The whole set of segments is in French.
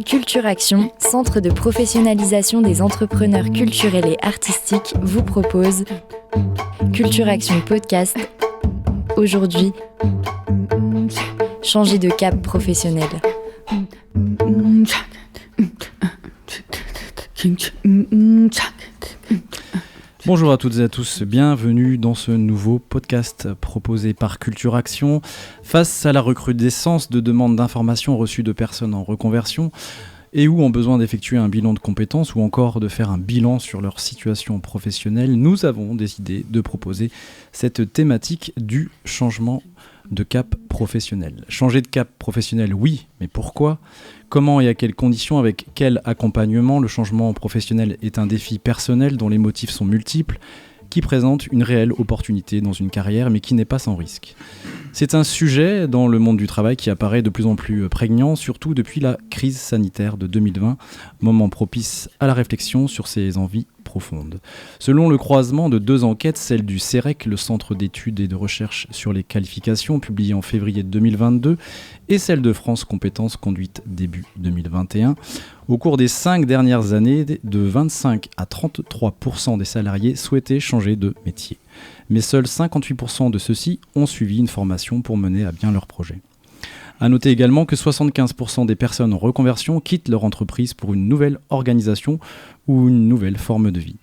Culture Action, centre de professionnalisation des entrepreneurs culturels et artistiques, vous propose Culture Action Podcast. Aujourd'hui, changer de cap professionnel. Bonjour à toutes et à tous, bienvenue dans ce nouveau podcast proposé par Culture Action. Face à la recrudescence de demandes d'informations reçues de personnes en reconversion et ou ont besoin d'effectuer un bilan de compétences ou encore de faire un bilan sur leur situation professionnelle, nous avons décidé de proposer cette thématique du changement de cap professionnel. Changer de cap professionnel, oui, mais pourquoi ? Comment et à quelles conditions, avec quel accompagnement? Le changement professionnel est un défi personnel dont les motifs sont multiples, qui présente une réelle opportunité dans une carrière, mais qui n'est pas sans risque. C'est un sujet dans le monde du travail qui apparaît de plus en plus prégnant, surtout depuis la crise sanitaire de 2020, moment propice à la réflexion sur ses envies profondes. Selon le croisement de deux enquêtes, celle du CEREC, le Centre d'études et de recherche sur les qualifications, publiée en février 2022, et celle de France Compétences, conduite début 2021, au cours des 5 dernières années, de 25 à 33% des salariés souhaitaient changer de métier. Mais seuls 58% de ceux-ci ont suivi une formation pour mener à bien leur projet. A noter également que 75% des personnes en reconversion quittent leur entreprise pour une nouvelle organisation ou une nouvelle forme de vie.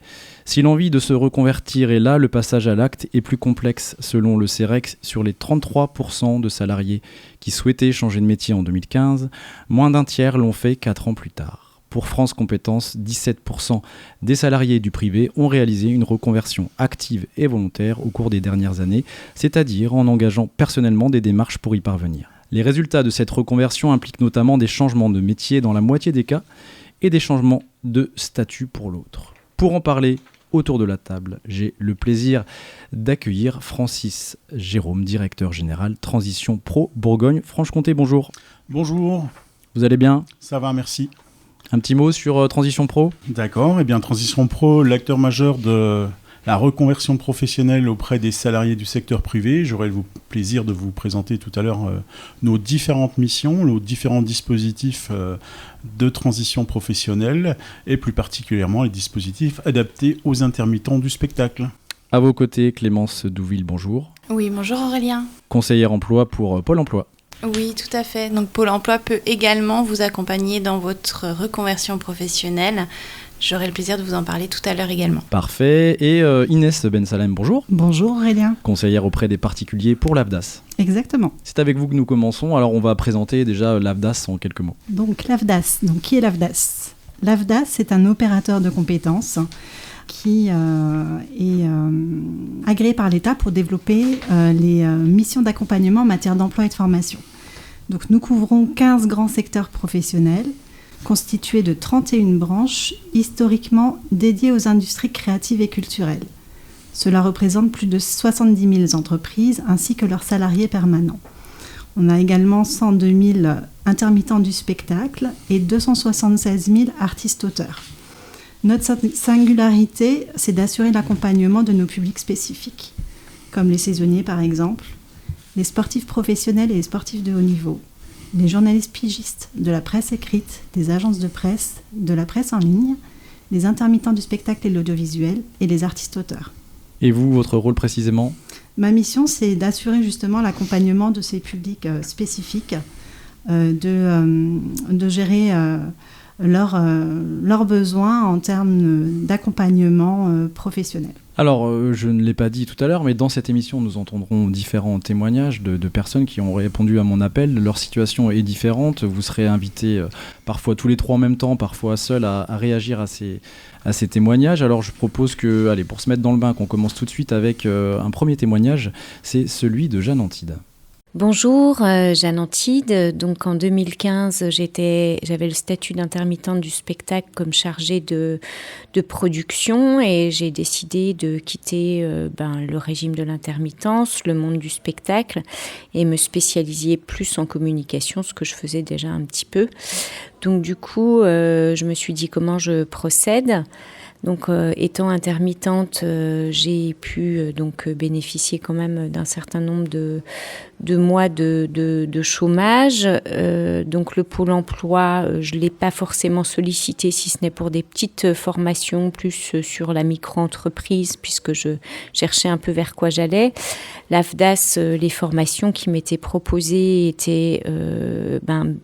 Si l'envie de se reconvertir est là, le passage à l'acte est plus complexe. Selon le CEREC, sur les 33% de salariés qui souhaitaient changer de métier en 2015, moins d'un tiers l'ont fait 4 ans plus tard. Pour France Compétences, 17% des salariés du privé ont réalisé une reconversion active et volontaire au cours des dernières années, c'est-à-dire en engageant personnellement des démarches pour y parvenir. Les résultats de cette reconversion impliquent notamment des changements de métier dans la moitié des cas et des changements de statut pour l'autre. Pour en parler autour de la table, j'ai le plaisir d'accueillir Francis Jérôme, directeur général Transition Pro Bourgogne-Franche-Comté. Bonjour. Bonjour. Vous allez bien ? Ça va, merci. Un petit mot sur Transition Pro ? D'accord. Eh bien, Transition Pro, l'acteur majeur de la reconversion professionnelle auprès des salariés du secteur privé. J'aurai le plaisir de vous présenter tout à l'heure nos différentes missions, nos différents dispositifs de transition professionnelle et plus particulièrement les dispositifs adaptés aux intermittents du spectacle. À vos côtés, Clémence Douville, bonjour. Oui, bonjour Aurélien. Conseillère emploi pour Pôle emploi. Oui, tout à fait. Donc Pôle emploi peut également vous accompagner dans votre reconversion professionnelle. J'aurai le plaisir de vous en parler tout à l'heure également. Parfait. Et Inès Bensalem, bonjour. Bonjour Aurélien. Conseillère auprès des particuliers pour l'AFDAS. Exactement. C'est avec vous que nous commençons. Alors on va présenter déjà l'AFDAS en quelques mots. Donc l'AFDAS, qui est l'AFDAS ? L'AFDAS, c'est un opérateur de compétences qui est agréé par l'État pour développer les missions d'accompagnement en matière d'emploi et de formation. Donc nous couvrons 15 grands secteurs professionnels constitués de 31 branches historiquement dédiées aux industries créatives et culturelles. Cela représente plus de 70 000 entreprises ainsi que leurs salariés permanents. On a également 102 000 intermittents du spectacle et 276 000 artistes-auteurs. Notre singularité, c'est d'assurer l'accompagnement de nos publics spécifiques, comme les saisonniers par exemple, les sportifs professionnels et les sportifs de haut niveau, les journalistes pigistes de la presse écrite, des agences de presse, de la presse en ligne, les intermittents du spectacle et de l'audiovisuel et les artistes-auteurs. Et vous, votre rôle précisément ? Ma mission, c'est d'assurer justement l'accompagnement de ces publics spécifiques, de gérer leurs besoins en termes d'accompagnement professionnel. Alors, je ne l'ai pas dit tout à l'heure, mais dans cette émission, nous entendrons différents témoignages de personnes qui ont répondu à mon appel. Leur situation est différente. Vous serez invités parfois tous les trois en même temps, parfois seuls à réagir à ces témoignages. Alors, je propose que, allez, pour se mettre dans le bain, qu'on commence tout de suite avec un premier témoignage. C'est celui de Jeanne Antide. Bonjour, Jeanne Antide. Donc en 2015, j'avais le statut d'intermittente du spectacle comme chargée de production et j'ai décidé de quitter le régime de l'intermittence, le monde du spectacle et me spécialiser plus en communication, ce que je faisais déjà un petit peu. Donc du coup, je me suis dit comment je procède. Donc, étant intermittente, j'ai pu bénéficier quand même d'un certain nombre de mois de chômage. Donc, le Pôle emploi, je ne l'ai pas forcément sollicité, si ce n'est pour des petites formations, plus sur la micro-entreprise, puisque je cherchais un peu vers quoi j'allais. L'AFDAS, les formations qui m'étaient proposées étaient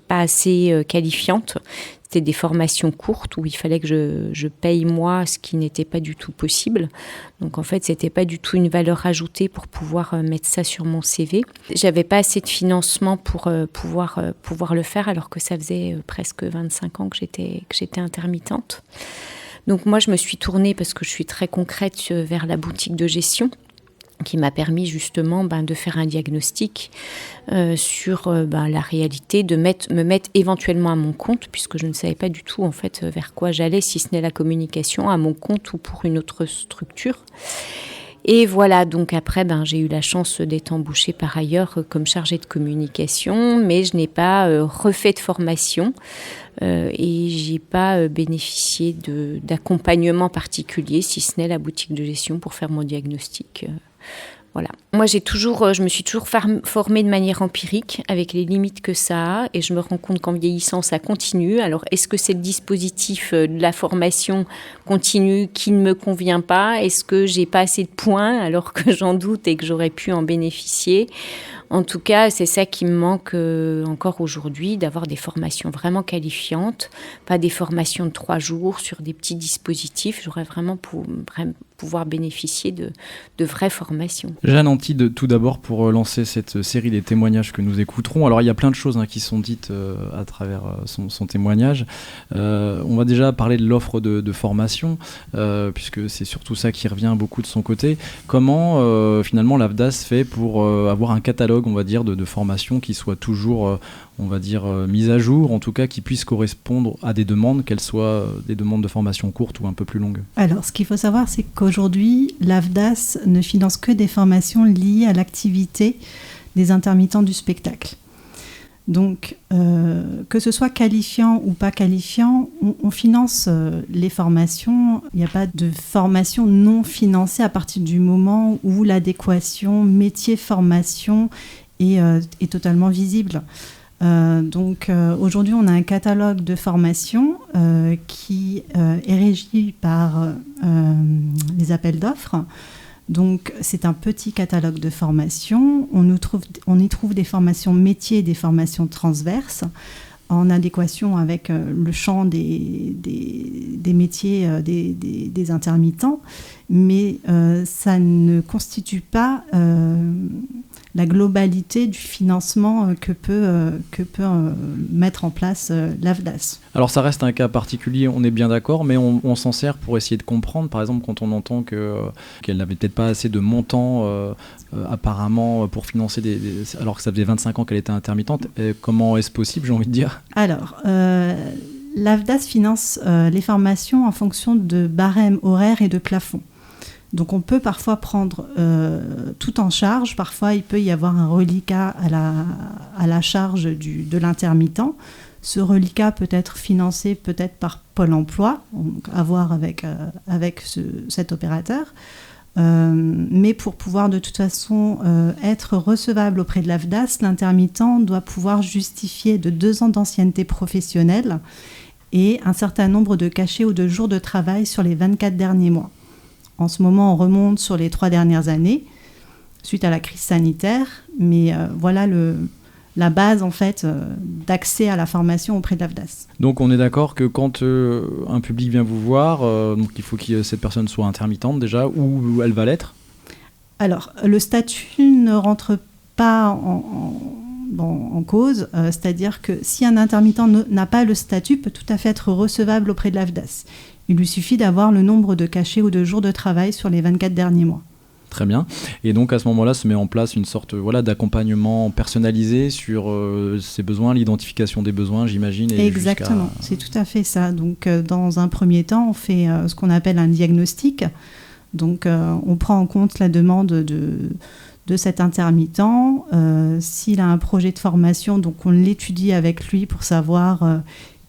pas assez qualifiantes. C'était des formations courtes où il fallait que je paye moi, ce qui n'était pas du tout possible. Donc en fait, c'était pas du tout une valeur ajoutée pour pouvoir mettre ça sur mon CV. J'avais pas assez de financement pour pouvoir le faire, alors que ça faisait presque 25 ans que j'étais intermittente. Donc moi, je me suis tournée, parce que je suis très concrète, vers la boutique de gestion, qui m'a permis justement de faire un diagnostic sur la réalité, de me mettre éventuellement à mon compte, puisque je ne savais pas du tout en fait vers quoi j'allais, si ce n'est la communication, à mon compte ou pour une autre structure. Et voilà, donc après, j'ai eu la chance d'être embauchée par ailleurs comme chargée de communication, mais je n'ai pas refait de formation et j'ai pas bénéficié d'accompagnement particulier, si ce n'est la boutique de gestion pour faire mon diagnostic. Voilà. Moi, je me suis toujours formée de manière empirique, avec les limites que ça a, et je me rends compte qu'en vieillissant, ça continue. Alors, est-ce que c'est le dispositif de la formation continue qui ne me convient pas ? Est-ce que j'ai pas assez de points, alors que j'en doute et que j'aurais pu en bénéficier ? En tout cas, c'est ça qui me manque encore aujourd'hui, d'avoir des formations vraiment qualifiantes, pas des formations de 3 jours sur des petits dispositifs. J'aurais vraiment pouvoir bénéficier de vraies formations. Jeanne Antide, tout d'abord, pour lancer cette série des témoignages que nous écouterons. Alors, il y a plein de choses qui sont dites à travers son témoignage. On va déjà parler de l'offre de formation, puisque c'est surtout ça qui revient beaucoup de son côté. Comment, finalement, l'AFDAS fait pour avoir un catalogue, on va dire, de formations qui soit toujours, on va dire, mise à jour, en tout cas qui puisse correspondre à des demandes, qu'elles soient des demandes de formation courtes ou un peu plus longues. Alors, ce qu'il faut savoir, c'est qu'aujourd'hui, l'AFDAS ne finance que des formations liées à l'activité des intermittents du spectacle. Donc, que ce soit qualifiant ou pas qualifiant, on finance les formations. Il n'y a pas de formation non financée à partir du moment où l'adéquation métier-formation est totalement visible. Donc aujourd'hui, on a un catalogue de formations qui est régi par les appels d'offres. Donc c'est un petit catalogue de formations. On y trouve des formations métiers et des formations transverses en adéquation avec le champ des métiers des intermittents. Mais ça ne constitue pas la globalité du financement que peut mettre en place l'AFDAS. Alors ça reste un cas particulier, on est bien d'accord, mais on s'en sert pour essayer de comprendre, par exemple quand on entend qu'elle n'avait peut-être pas assez de montants apparemment pour financer alors que ça faisait 25 ans qu'elle était intermittente. Comment est-ce possible, j'ai envie de dire ? Alors, l'AFDAS finance les formations en fonction de barèmes horaires et de plafonds. Donc on peut parfois prendre tout en charge, parfois il peut y avoir un reliquat à la charge de l'intermittent. Ce reliquat peut être financé peut-être par Pôle emploi, à voir avec cet opérateur. Mais pour pouvoir de toute façon être recevable auprès de l'AFDAS, l'intermittent doit pouvoir justifier de 2 ans d'ancienneté professionnelle et un certain nombre de cachets ou de jours de travail sur les 24 derniers mois. En ce moment, on remonte sur les 3 dernières années, suite à la crise sanitaire, mais voilà la base en fait d'accès à la formation auprès de l'AFDAS. Donc on est d'accord que quand un public vient vous voir, donc il faut que cette personne soit intermittente déjà, ou elle va l'être ? Alors, le statut ne rentre pas en cause, c'est-à-dire que si un intermittent n'a pas le statut, peut tout à fait être recevable auprès de l'AFDAS. Il lui suffit d'avoir le nombre de cachets ou de jours de travail sur les 24 derniers mois. Très bien. Et donc à ce moment-là, se met en place une sorte d'accompagnement personnalisé sur ses besoins, l'identification des besoins, j'imagine. Exactement, c'est tout à fait ça. Donc dans un premier temps, on fait ce qu'on appelle un diagnostic. Donc on prend en compte la demande de cet intermittent. S'il a un projet de formation, donc on l'étudie avec lui pour savoir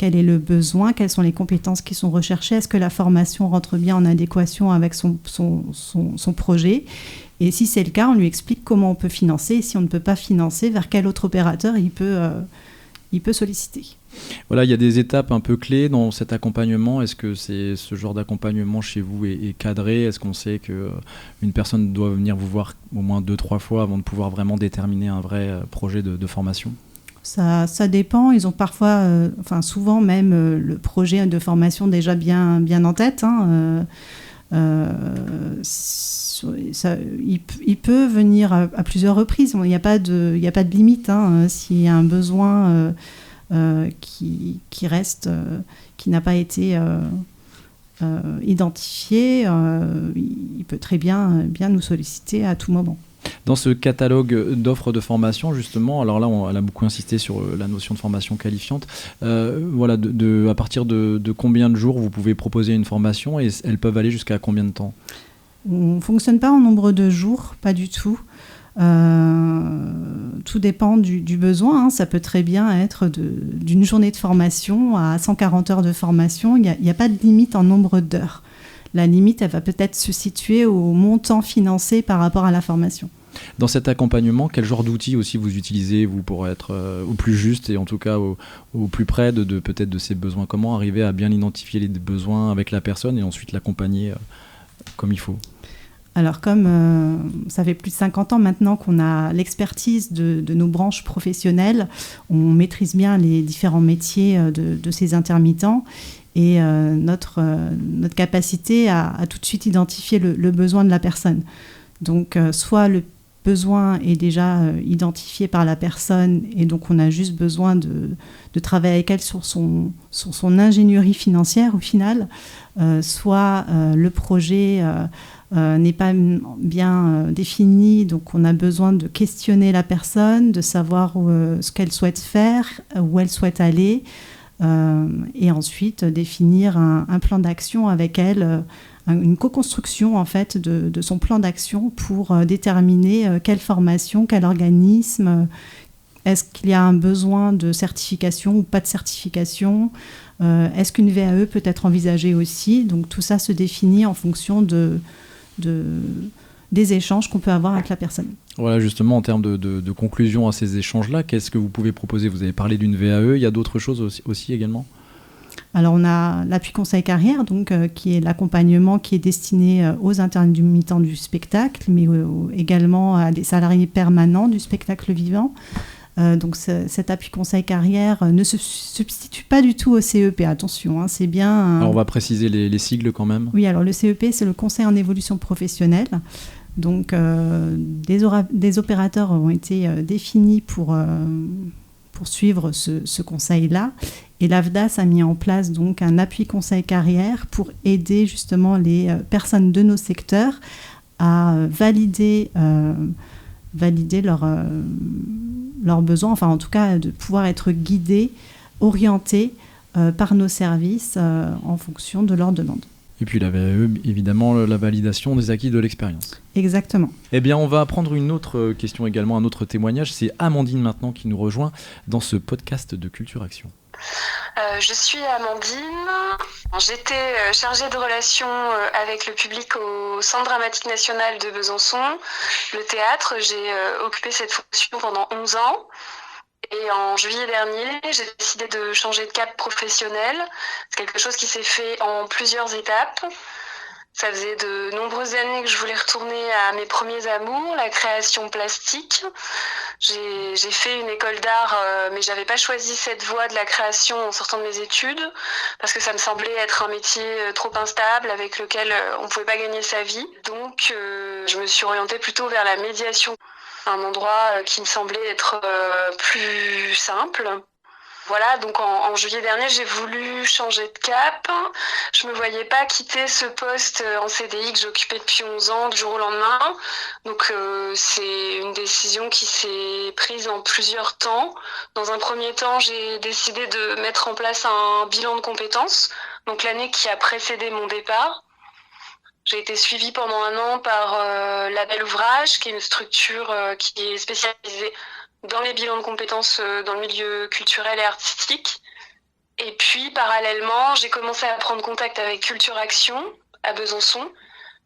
quel est le besoin, quelles sont les compétences qui sont recherchées, est-ce que la formation rentre bien en adéquation avec son projet. Et si c'est le cas, on lui explique comment on peut financer. Et si on ne peut pas financer, vers quel autre opérateur il peut solliciter. Voilà, il y a des étapes un peu clés dans cet accompagnement. Est-ce que ce genre d'accompagnement chez vous est cadré ? Est-ce qu'on sait qu'une personne doit venir vous voir au moins 2-3 fois avant de pouvoir vraiment déterminer un vrai projet de formation ? Ça dépend. Ils ont parfois, souvent même, le projet de formation déjà bien en tête. Il peut venir à plusieurs reprises. Il n'y a pas de limite. S'il y a un besoin qui reste, qui n'a pas été identifié, il peut très bien nous solliciter à tout moment. Dans ce catalogue d'offres de formation, justement, alors là, elle a beaucoup insisté sur la notion de formation qualifiante. Voilà, à partir de combien de jours vous pouvez proposer une formation et elles peuvent aller jusqu'à combien de temps ? On ne fonctionne pas en nombre de jours, pas du tout. Tout dépend du besoin. Ça peut très bien être d'une journée de formation à 140 heures de formation. Il n'y a pas de limite en nombre d'heures. La limite, elle va peut-être se situer au montant financé par rapport à la formation. Dans cet accompagnement, quel genre d'outils aussi vous utilisez vous pour être au plus juste et en tout cas au plus près peut-être de ses besoins ? Comment arriver à bien identifier les besoins avec la personne et ensuite l'accompagner comme il faut ? Alors comme ça fait plus de 50 ans maintenant qu'on a l'expertise de nos branches professionnelles, on maîtrise bien les différents métiers de ces intermittents et notre capacité à tout de suite identifier le besoin de la personne. Donc soit le besoin est déjà identifié par la personne et donc on a juste besoin de travailler avec elle sur son ingénierie financière au final, soit le projet n'est pas bien défini, donc on a besoin de questionner la personne, de savoir ce qu'elle souhaite faire, où elle souhaite aller, et ensuite définir un plan d'action avec elle, une co-construction en fait de son plan d'action pour déterminer quelle formation, quel organisme, est-ce qu'il y a un besoin de certification ou pas de certification, est-ce qu'une VAE peut être envisagée aussi. Donc tout ça se définit en fonction des échanges qu'on peut avoir avec la personne. Voilà, justement, en termes de conclusion à ces échanges-là, qu'est-ce que vous pouvez proposer ? Vous avez parlé d'une VAE, il y a d'autres choses aussi également ? Alors on a l'appui conseil carrière, donc, qui est l'accompagnement qui est destiné aux intermittents du spectacle, mais également à des salariés permanents du spectacle vivant. Donc cet appui conseil carrière ne se substitue pas du tout au CEP, attention, c'est bien... Alors on va préciser les sigles quand même. Oui, alors le CEP, c'est le conseil en évolution professionnelle. Donc des opérateurs ont été définis pour suivre ce conseil-là. Et l'AFDAS a mis en place donc un appui conseil carrière pour aider justement les personnes de nos secteurs à valider leurs besoins, enfin en tout cas de pouvoir être guidés, orientés par nos services en fonction de leurs demandes. Et puis la VAE, évidemment, la validation des acquis de l'expérience. Exactement. Eh bien, on va prendre une autre question également, un autre témoignage. C'est Amandine maintenant qui nous rejoint dans ce podcast de Culture Action. Je suis Amandine. J'étais chargée de relations avec le public au Centre dramatique national de Besançon, le théâtre. J'ai occupé cette fonction pendant 11 ans. Et en juillet dernier, j'ai décidé de changer de cap professionnel. C'est quelque chose qui s'est fait en plusieurs étapes. Ça faisait de nombreuses années que je voulais retourner à mes premiers amours, la création plastique. J'ai fait une école d'art, mais j'avais pas choisi cette voie de la création en sortant de mes études, parce que ça me semblait être un métier trop instable, avec lequel on pouvait pas gagner sa vie. Donc, je me suis orientée plutôt vers la médiation, un endroit qui me semblait être plus simple. Voilà, donc en juillet dernier, j'ai voulu changer de cap. Je me voyais pas quitter ce poste en CDI que j'occupais depuis 11 ans du jour au lendemain. Donc c'est une décision qui s'est prise en plusieurs temps. Dans un premier temps, j'ai décidé de mettre en place un bilan de compétences, donc l'année qui a précédé mon départ. J'ai été suivie pendant 1 an par Label Ouvrage, qui est une structure qui est spécialisée dans les bilans de compétences dans le milieu culturel et artistique. Et puis, parallèlement, j'ai commencé à prendre contact avec Culture Action à Besançon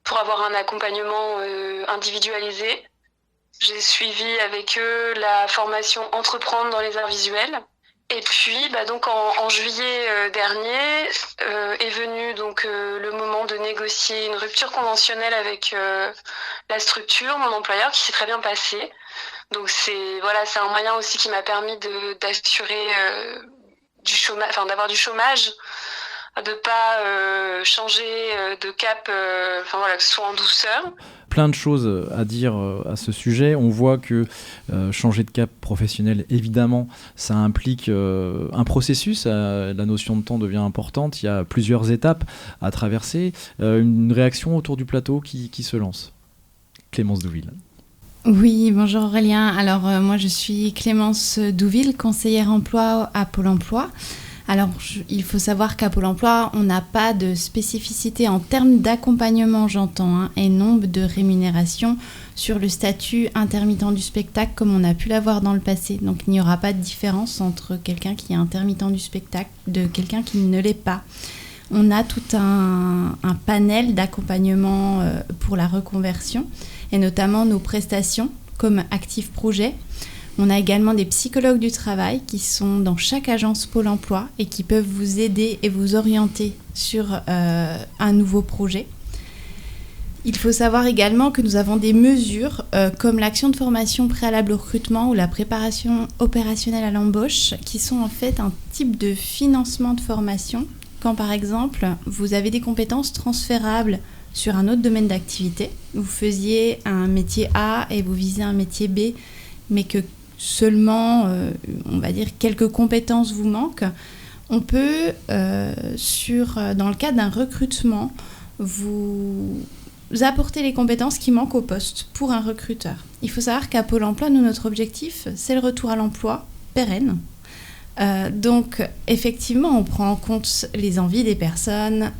pour avoir un accompagnement individualisé. J'ai suivi avec eux la formation Entreprendre dans les arts visuels. Et puis, donc en juillet dernier, est venu donc le moment de négocier une rupture conventionnelle avec la structure, mon employeur, qui s'est très bien passé. Donc c'est un moyen aussi qui m'a permis d'assurer du chômage, d'avoir du chômage, de pas changer de cap, que ce soit en douceur. Plein de choses à dire à ce sujet. On voit que changer de cap professionnel, évidemment, ça implique un processus. La notion de temps devient importante. Il y a plusieurs étapes à traverser. Une réaction autour du plateau qui se lance. Clémence Douville. Oui, bonjour Aurélien. Alors moi je suis Clémence Douville, conseillère emploi à Pôle emploi. Alors, il faut savoir qu'à Pôle emploi, on n'a pas de spécificité en termes d'accompagnement, j'entends, et non de rémunération sur le statut intermittent du spectacle comme on a pu l'avoir dans le passé. Donc, il n'y aura pas de différence entre quelqu'un qui est intermittent du spectacle de quelqu'un qui ne l'est pas. On a tout un panel d'accompagnement pour la reconversion et notamment nos prestations comme Active Projet. On a également des psychologues du travail qui sont dans chaque agence Pôle emploi et qui peuvent vous aider et vous orienter sur un nouveau projet. Il faut savoir également que nous avons des mesures comme l'action de formation préalable au recrutement ou la préparation opérationnelle à l'embauche qui sont en fait un type de financement de formation quand par exemple vous avez des compétences transférables sur un autre domaine d'activité. Vous faisiez un métier A et vous visez un métier B mais que seulement, on va dire, quelques compétences vous manquent, on peut, dans le cadre d'un recrutement, vous apporter les compétences qui manquent au poste pour un recruteur. Il faut savoir qu'à Pôle emploi, nous, notre objectif, c'est le retour à l'emploi pérenne. Donc, effectivement, on prend en compte les envies des personnes.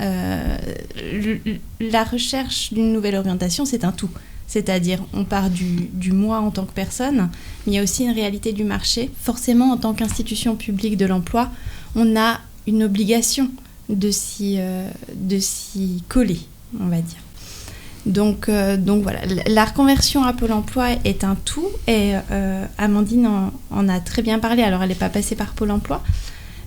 La recherche d'une nouvelle orientation, c'est un tout. C'est-à-dire, on part du moi en tant que personne, mais il y a aussi une réalité du marché. Forcément, en tant qu'institution publique de l'emploi, on a une obligation de s'y coller, on va dire. Donc voilà, la reconversion à Pôle emploi est un tout, et Amandine en a très bien parlé. Alors, elle n'est pas passée par Pôle emploi,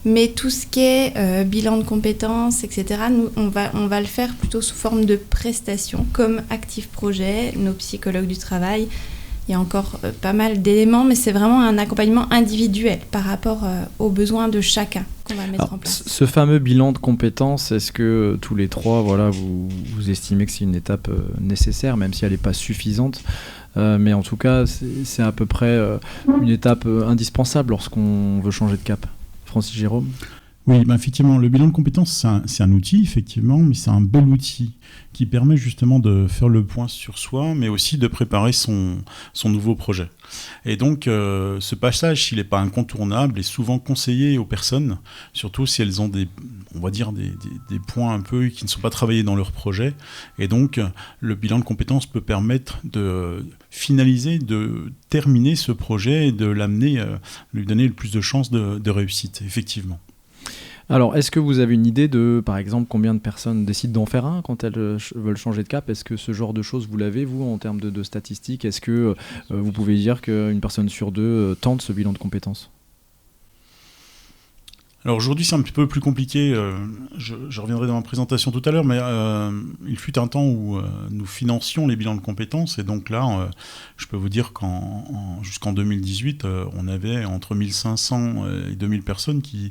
mais tout ce qui est bilan de compétences, etc., nous, on va le faire plutôt sous forme de prestations, comme Active Projet, nos psychologues du travail. Il y a encore pas mal d'éléments, mais c'est vraiment un accompagnement individuel par rapport aux besoins de chacun qu'on va mettre en place. Ce fameux bilan de compétences, est-ce que tous les trois, vous estimez que c'est une étape nécessaire, même si elle n'est pas suffisante, mais en tout cas, c'est à peu près une étape indispensable lorsqu'on veut changer de cap? Francis Jérôme? Oui, effectivement, le bilan de compétences, c'est un outil, effectivement, mais c'est un bel outil qui permet justement de faire le point sur soi, mais aussi de préparer son nouveau projet. Et donc, ce passage, s'il n'est pas incontournable, est souvent conseillé aux personnes, surtout si elles ont des points un peu qui ne sont pas travaillés dans leur projet. Et donc, le bilan de compétences peut permettre de finaliser, de terminer ce projet et de l'amener, lui donner le plus de chances de réussite, effectivement. Alors, est-ce que vous avez une idée de, par exemple, combien de personnes décident d'en faire un quand elles veulent changer de cap? Est-ce que ce genre de choses, vous l'avez, vous, en termes de statistiques? Est-ce que vous pouvez dire qu'une personne sur deux tente ce bilan de compétences? Alors aujourd'hui, c'est un petit peu plus compliqué. Je reviendrai dans ma présentation tout à l'heure, mais il fut un temps où nous financions les bilans de compétences. Et donc là, je peux vous dire jusqu'en 2018, on avait entre 1500 et 2000 personnes qui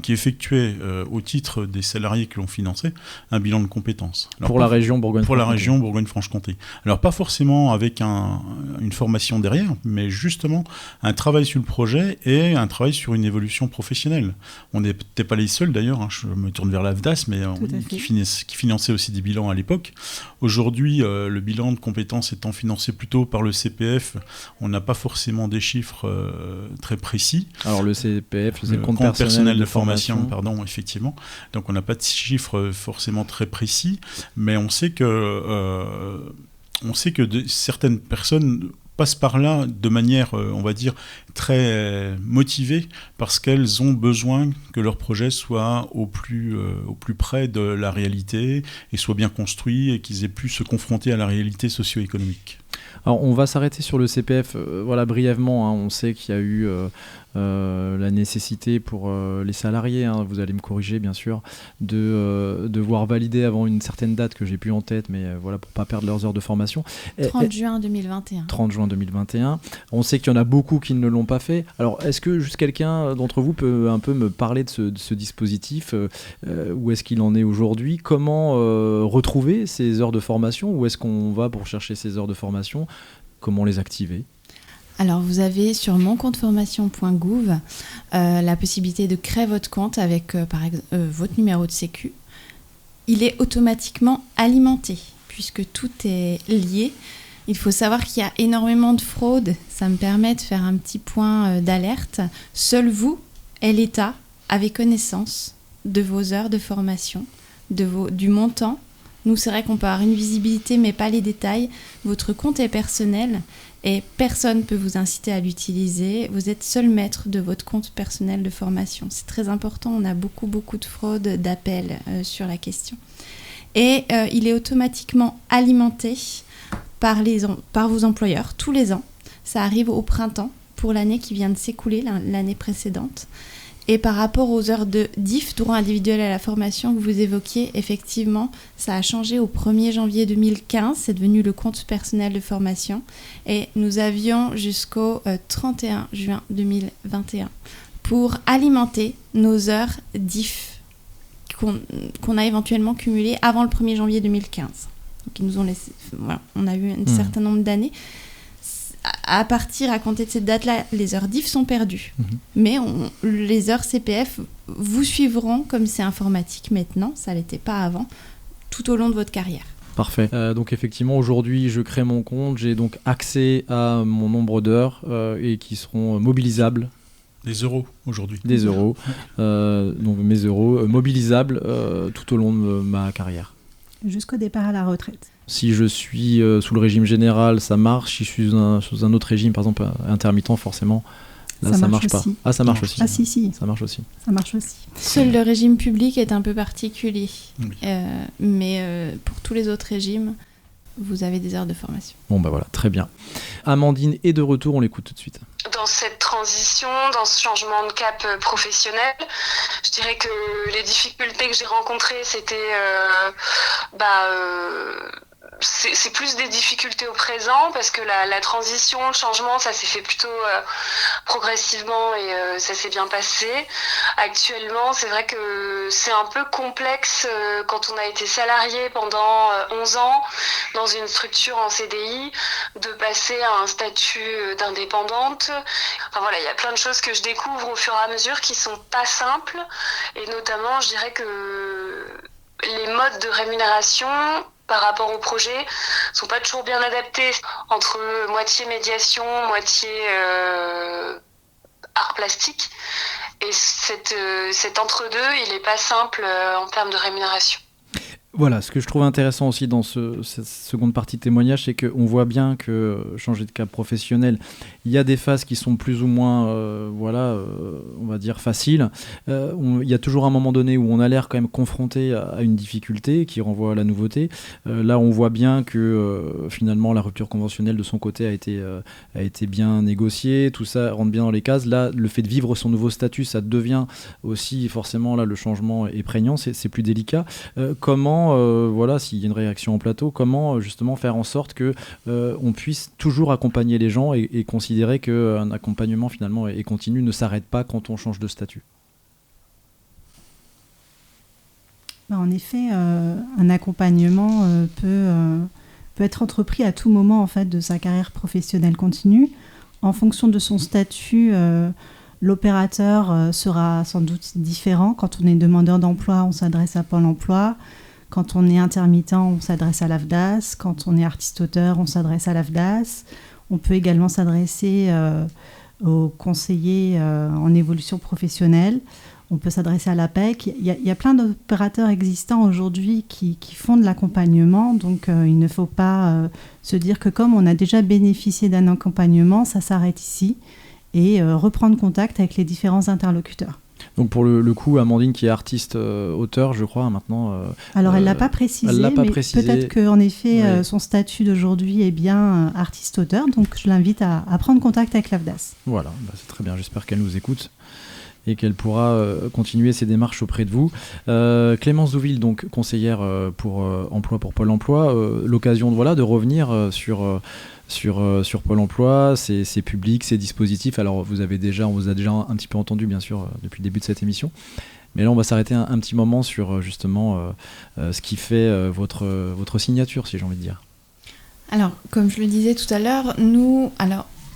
effectuaient au titre des salariés que l'on finançait un bilan de compétences. Alors, pour la région Bourgogne-Franche-Comté. Pour la région Bourgogne-Franche-Comté. Alors pas forcément avec une formation derrière, mais justement un travail sur le projet et un travail sur une évolution professionnelle. On n'était pas les seuls d'ailleurs, je me tourne vers l'AFDAS, mais qui finançait aussi des bilans à l'époque. Aujourd'hui, le bilan de compétences étant financé plutôt par le CPF, on n'a pas forcément des chiffres très précis. Alors le CPF, c'est le compte personnel de formation, pardon, effectivement. Donc on n'a pas de chiffres forcément très précis, mais on sait que certaines personnes passent par là de manière, on va dire, très motivée, parce qu'elles ont besoin que leur projet soit au plus près de la réalité et soit bien construit et qu'ils aient pu se confronter à la réalité socio-économique. Alors on va s'arrêter sur le CPF brièvement, hein. On sait qu'il y a eu la nécessité pour les salariés, hein, vous allez me corriger bien sûr, de devoir valider avant une certaine date que j'ai plus en tête, mais pour pas perdre leurs heures de formation. 30 juin 2021. 30 juin 2021. On sait qu'il y en a beaucoup qui ne l'ont pas fait. Alors est-ce que juste quelqu'un d'entre vous peut un peu me parler de ce dispositif, où est-ce qu'il en est aujourd'hui, comment retrouver ces heures de formation, où est-ce qu'on va pour chercher ces heures de formation, comment les activer? Alors, vous avez sur moncompteformation.gouv la possibilité de créer votre compte avec, par exemple, votre numéro de sécu. Il est automatiquement alimenté, puisque tout est lié. Il faut savoir qu'il y a énormément de fraude. Ça me permet de faire un petit point d'alerte. Seul vous et l'État avez connaissance de vos heures de formation, du montant. Nous, c'est vrai qu'on peut avoir une visibilité, mais pas les détails. Votre compte est personnel et personne ne peut vous inciter à l'utiliser. Vous êtes seul maître de votre compte personnel de formation. C'est très important. On a beaucoup de fraudes, d'appels sur la question. Et il est automatiquement alimenté par vos employeurs tous les ans. Ça arrive au printemps pour l'année qui vient de s'écouler, l'année précédente. Et par rapport aux heures de DIF, droit individuel à la formation que vous évoquiez, effectivement, ça a changé au 1er janvier 2015. C'est devenu le compte personnel de formation. Et nous avions jusqu'au 31 juin 2021 pour alimenter nos heures DIF qu'on a éventuellement cumulées avant le 1er janvier 2015. Donc ils nous ont laissé... Voilà, on a eu un certain nombre d'années. À compter de cette date-là, les heures DIF sont perdues. Mais les heures CPF vous suivront, comme c'est informatique maintenant, ça ne l'était pas avant, tout au long de votre carrière. Parfait. Donc effectivement, aujourd'hui, je crée mon compte, j'ai donc accès à mon nombre d'heures et qui seront mobilisables. Des euros aujourd'hui. Des euros. Donc mes euros mobilisables tout au long de ma carrière. Jusqu'au départ à la retraite. Si je suis sous le régime général, ça marche. Si je suis sous un autre régime, par exemple intermittent, forcément, là ça marche pas. Ah, ça marche aussi. Ah si. Ça marche aussi. Ça marche aussi. Seul le régime public est un peu particulier. Oui. Mais pour tous les autres régimes, vous avez des heures de formation. Bon bah voilà, très bien. Amandine est de retour, on l'écoute tout de suite. Dans cette transition, dans ce changement de cap professionnel, je dirais que les difficultés que j'ai rencontrées, c'était c'est plus des difficultés au présent, parce que la transition, le changement, ça s'est fait plutôt progressivement et ça s'est bien passé. Actuellement, c'est vrai que c'est un peu complexe quand on a été salarié pendant 11 ans dans une structure en CDI, de passer à un statut d'indépendante. Enfin voilà, il y a plein de choses que je découvre au fur et à mesure qui sont pas simples, et notamment, je dirais que les modes de rémunération par rapport au projet sont pas toujours bien adaptés, entre moitié médiation, moitié art plastique, et cet entre-deux, il est pas simple en termes de rémunération. Voilà, ce que je trouve intéressant aussi dans cette seconde partie de témoignage, c'est qu'on voit bien que changer de cap professionnel, il y a des phases qui sont plus ou moins, on va dire faciles. Il y a toujours un moment donné où on a l'air quand même confronté à une difficulté qui renvoie à la nouveauté. Là, on voit bien que finalement la rupture conventionnelle de son côté a été bien négociée, tout ça rentre bien dans les cases. Là, le fait de vivre son nouveau statut, ça devient aussi forcément, là, le changement est prégnant, c'est plus délicat. Comment s'il y a une réaction en plateau, comment justement faire en sorte que on puisse toujours accompagner les gens et considérer qu'un accompagnement finalement et continu ne s'arrête pas quand on change de statut? En effet, un accompagnement peut être entrepris à tout moment en fait, de sa carrière professionnelle continue. En fonction de son statut, l'opérateur sera sans doute différent. Quand on est demandeur d'emploi, on s'adresse à Pôle emploi. Quand on est intermittent, on s'adresse à l'AFDAS. Quand on est artiste-auteur, on s'adresse à l'AFDAS. On peut également s'adresser aux conseillers en évolution professionnelle. on peut s'adresser à l'APEC. Il y a plein d'opérateurs existants aujourd'hui qui font de l'accompagnement, donc il ne faut pas se dire que comme on a déjà bénéficié d'un accompagnement, ça s'arrête ici, et reprendre contact avec les différents interlocuteurs. Donc pour le coup, Amandine qui est artiste auteur, je crois maintenant. Alors elle l'a pas précisé, mais peut-être qu'en effet oui. son statut d'aujourd'hui est bien artiste auteur, donc je l'invite à prendre contact avec l'AFDAS. Voilà, c'est très bien. J'espère qu'elle nous écoute et qu'elle pourra continuer ses démarches auprès de vous. Clémence Douville, donc conseillère pour emploi pour Pôle emploi, l'occasion de revenir sur Pôle emploi, ses publics, ses dispositifs. Alors on vous a déjà un petit peu entendu bien sûr depuis le début de cette émission, mais là on va s'arrêter un petit moment sur justement ce qui fait votre signature, si j'ai envie de dire. Alors comme je le disais tout à l'heure,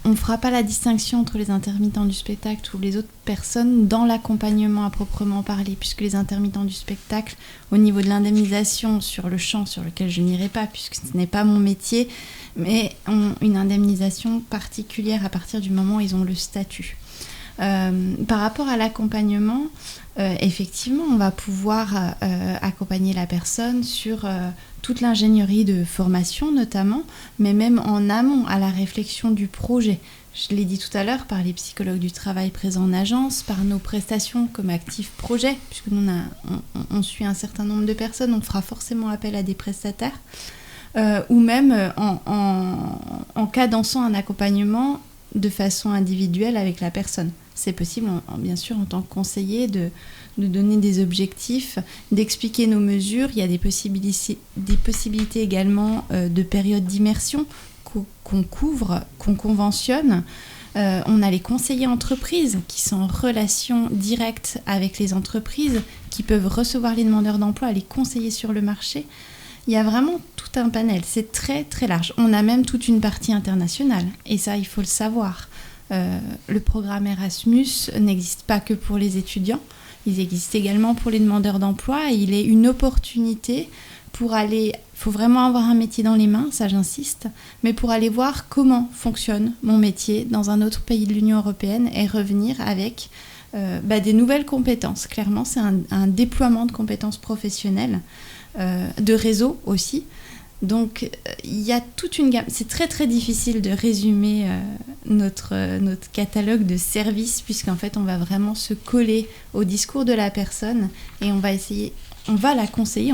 on ne fera pas la distinction entre les intermittents du spectacle ou les autres personnes dans l'accompagnement à proprement parler, puisque les intermittents du spectacle, au niveau de l'indemnisation sur le champ, sur lequel je n'irai pas, puisque ce n'est pas mon métier, mais ont une indemnisation particulière à partir du moment où ils ont le statut. Par rapport à l'accompagnement, effectivement, on va pouvoir accompagner la personne sur toute l'ingénierie de formation notamment, mais même en amont à la réflexion du projet. Je l'ai dit tout à l'heure, par les psychologues du travail présents en agence, par nos prestations comme actifs projet, puisque nous on suit un certain nombre de personnes, on fera forcément appel à des prestataires, ou même en cadençant un accompagnement de façon individuelle avec la personne. C'est possible, bien sûr, en tant que conseiller, de donner des objectifs, d'expliquer nos mesures. Il y a des possibilités également de périodes d'immersion qu'on couvre, qu'on conventionne. On a les conseillers entreprises qui sont en relation directe avec les entreprises, qui peuvent recevoir les demandeurs d'emploi, les conseiller sur le marché. Il y a vraiment tout un panel, c'est très très large. On a même toute une partie internationale, et ça il faut le savoir. Le programme Erasmus n'existe pas que pour les étudiants, il existe également pour les demandeurs d'emploi, et il est une opportunité pour aller, il faut vraiment avoir un métier dans les mains, ça j'insiste, mais pour aller voir comment fonctionne mon métier dans un autre pays de l'Union européenne et revenir avec des nouvelles compétences. Clairement, c'est un déploiement de compétences professionnelles, de réseau aussi. Donc il y a toute une gamme. C'est très très difficile de résumer notre catalogue de services, puisqu'en fait on va vraiment se coller au discours de la personne et on va la conseiller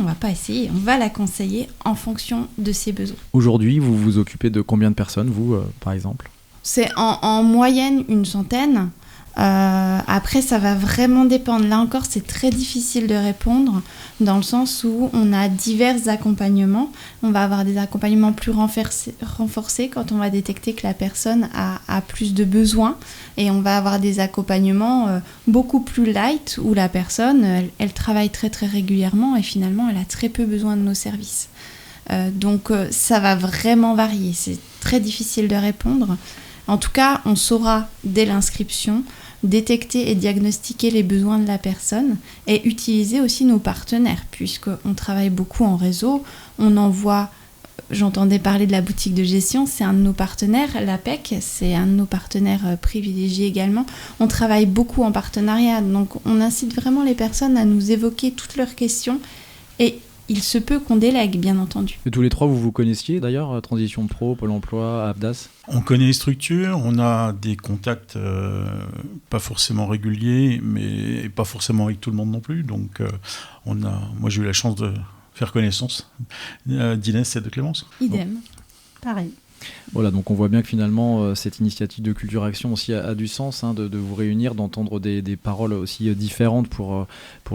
en fonction de ses besoins. Aujourd'hui, vous vous occupez de combien de personnes, vous, par exemple ? C'est en moyenne une centaine. Après, ça va vraiment dépendre. Là encore, c'est très difficile de répondre dans le sens où on a divers accompagnements. On va avoir des accompagnements plus renforcés quand on va détecter que la personne a plus de besoins, et on va avoir des accompagnements beaucoup plus light où la personne, elle travaille très très régulièrement et finalement, elle a très peu besoin de nos services. Donc, ça va vraiment varier. C'est très difficile de répondre. En tout cas, on saura dès l'inscription détecter et diagnostiquer les besoins de la personne et utiliser aussi nos partenaires, puisqu'on travaille beaucoup en réseau. On envoie, j'entendais parler de la boutique de gestion, c'est un de nos partenaires, l'APEC, c'est un de nos partenaires privilégiés également. On travaille beaucoup en partenariat, donc on incite vraiment les personnes à nous évoquer toutes leurs questions, et il se peut qu'on délègue, bien entendu. Et tous les trois, vous vous connaissiez d'ailleurs, Transition Pro, Pôle emploi, AFDAS ? On connaît les structures, on a des contacts pas forcément réguliers, mais pas forcément avec tout le monde non plus. Donc moi j'ai eu la chance de faire connaissance d'Inès et de Clémence. Idem. Bon. Pareil. Voilà, donc on voit bien que finalement cette initiative de Culture Action aussi a du sens, de vous réunir, d'entendre des paroles aussi différentes pour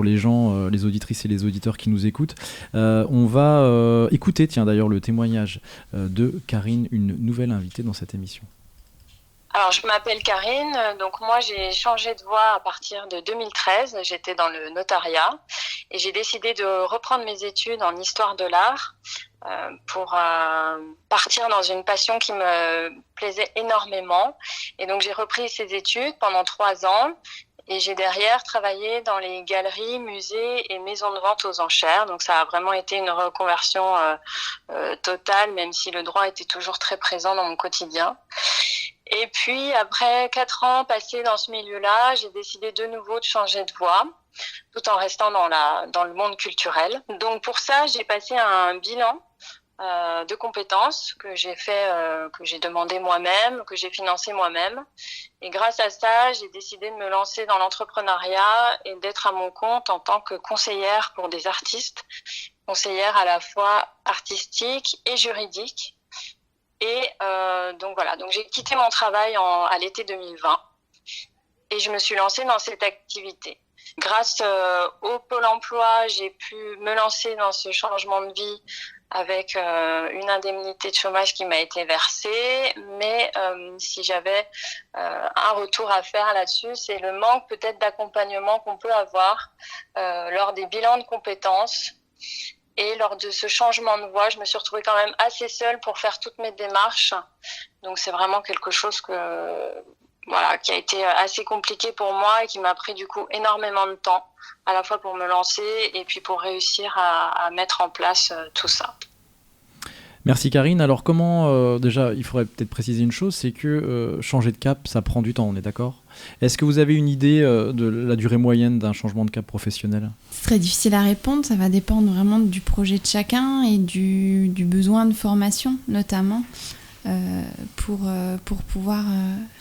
les gens, les auditrices et les auditeurs qui nous écoutent. On va écouter, d'ailleurs, le témoignage de Karine, une nouvelle invitée dans cette émission. Alors, je m'appelle Karine, donc moi j'ai changé de voie à partir de 2013, j'étais dans le notariat et j'ai décidé de reprendre mes études en histoire de l'art pour partir dans une passion qui me plaisait énormément. Et donc j'ai repris ces études pendant 3 ans et j'ai derrière travaillé dans les galeries, musées et maisons de vente aux enchères. Donc ça a vraiment été une reconversion totale, même si le droit était toujours très présent dans mon quotidien. Et puis, après 4 ans passés dans ce milieu-là, j'ai décidé de nouveau de changer de voie. tout en restant dans le monde culturel. Donc pour ça, j'ai passé un bilan de compétences que j'ai demandé moi-même, que j'ai financé moi-même. Et grâce à ça, j'ai décidé de me lancer dans l'entrepreneuriat et d'être à mon compte en tant que conseillère pour des artistes, conseillère à la fois artistique et juridique. Et donc j'ai quitté mon travail à l'été 2020 et je me suis lancée dans cette activité. Grâce au Pôle emploi, j'ai pu me lancer dans ce changement de vie avec une indemnité de chômage qui m'a été versée, mais si j'avais un retour à faire là-dessus, c'est le manque peut-être d'accompagnement qu'on peut avoir lors des bilans de compétences. Et lors de ce changement de voie, je me suis retrouvée quand même assez seule pour faire toutes mes démarches. Donc c'est vraiment quelque chose qui a été assez compliqué pour moi et qui m'a pris du coup énormément de temps, à la fois pour me lancer et puis pour réussir à mettre en place tout ça. Merci Karine. Alors comment, déjà, il faudrait peut-être préciser une chose, c'est que changer de cap, ça prend du temps, on est d'accord ? Est-ce que vous avez une idée de la durée moyenne d'un changement de cap professionnel ? C'est très difficile à répondre, ça va dépendre vraiment du projet de chacun et du besoin de formation notamment pour pouvoir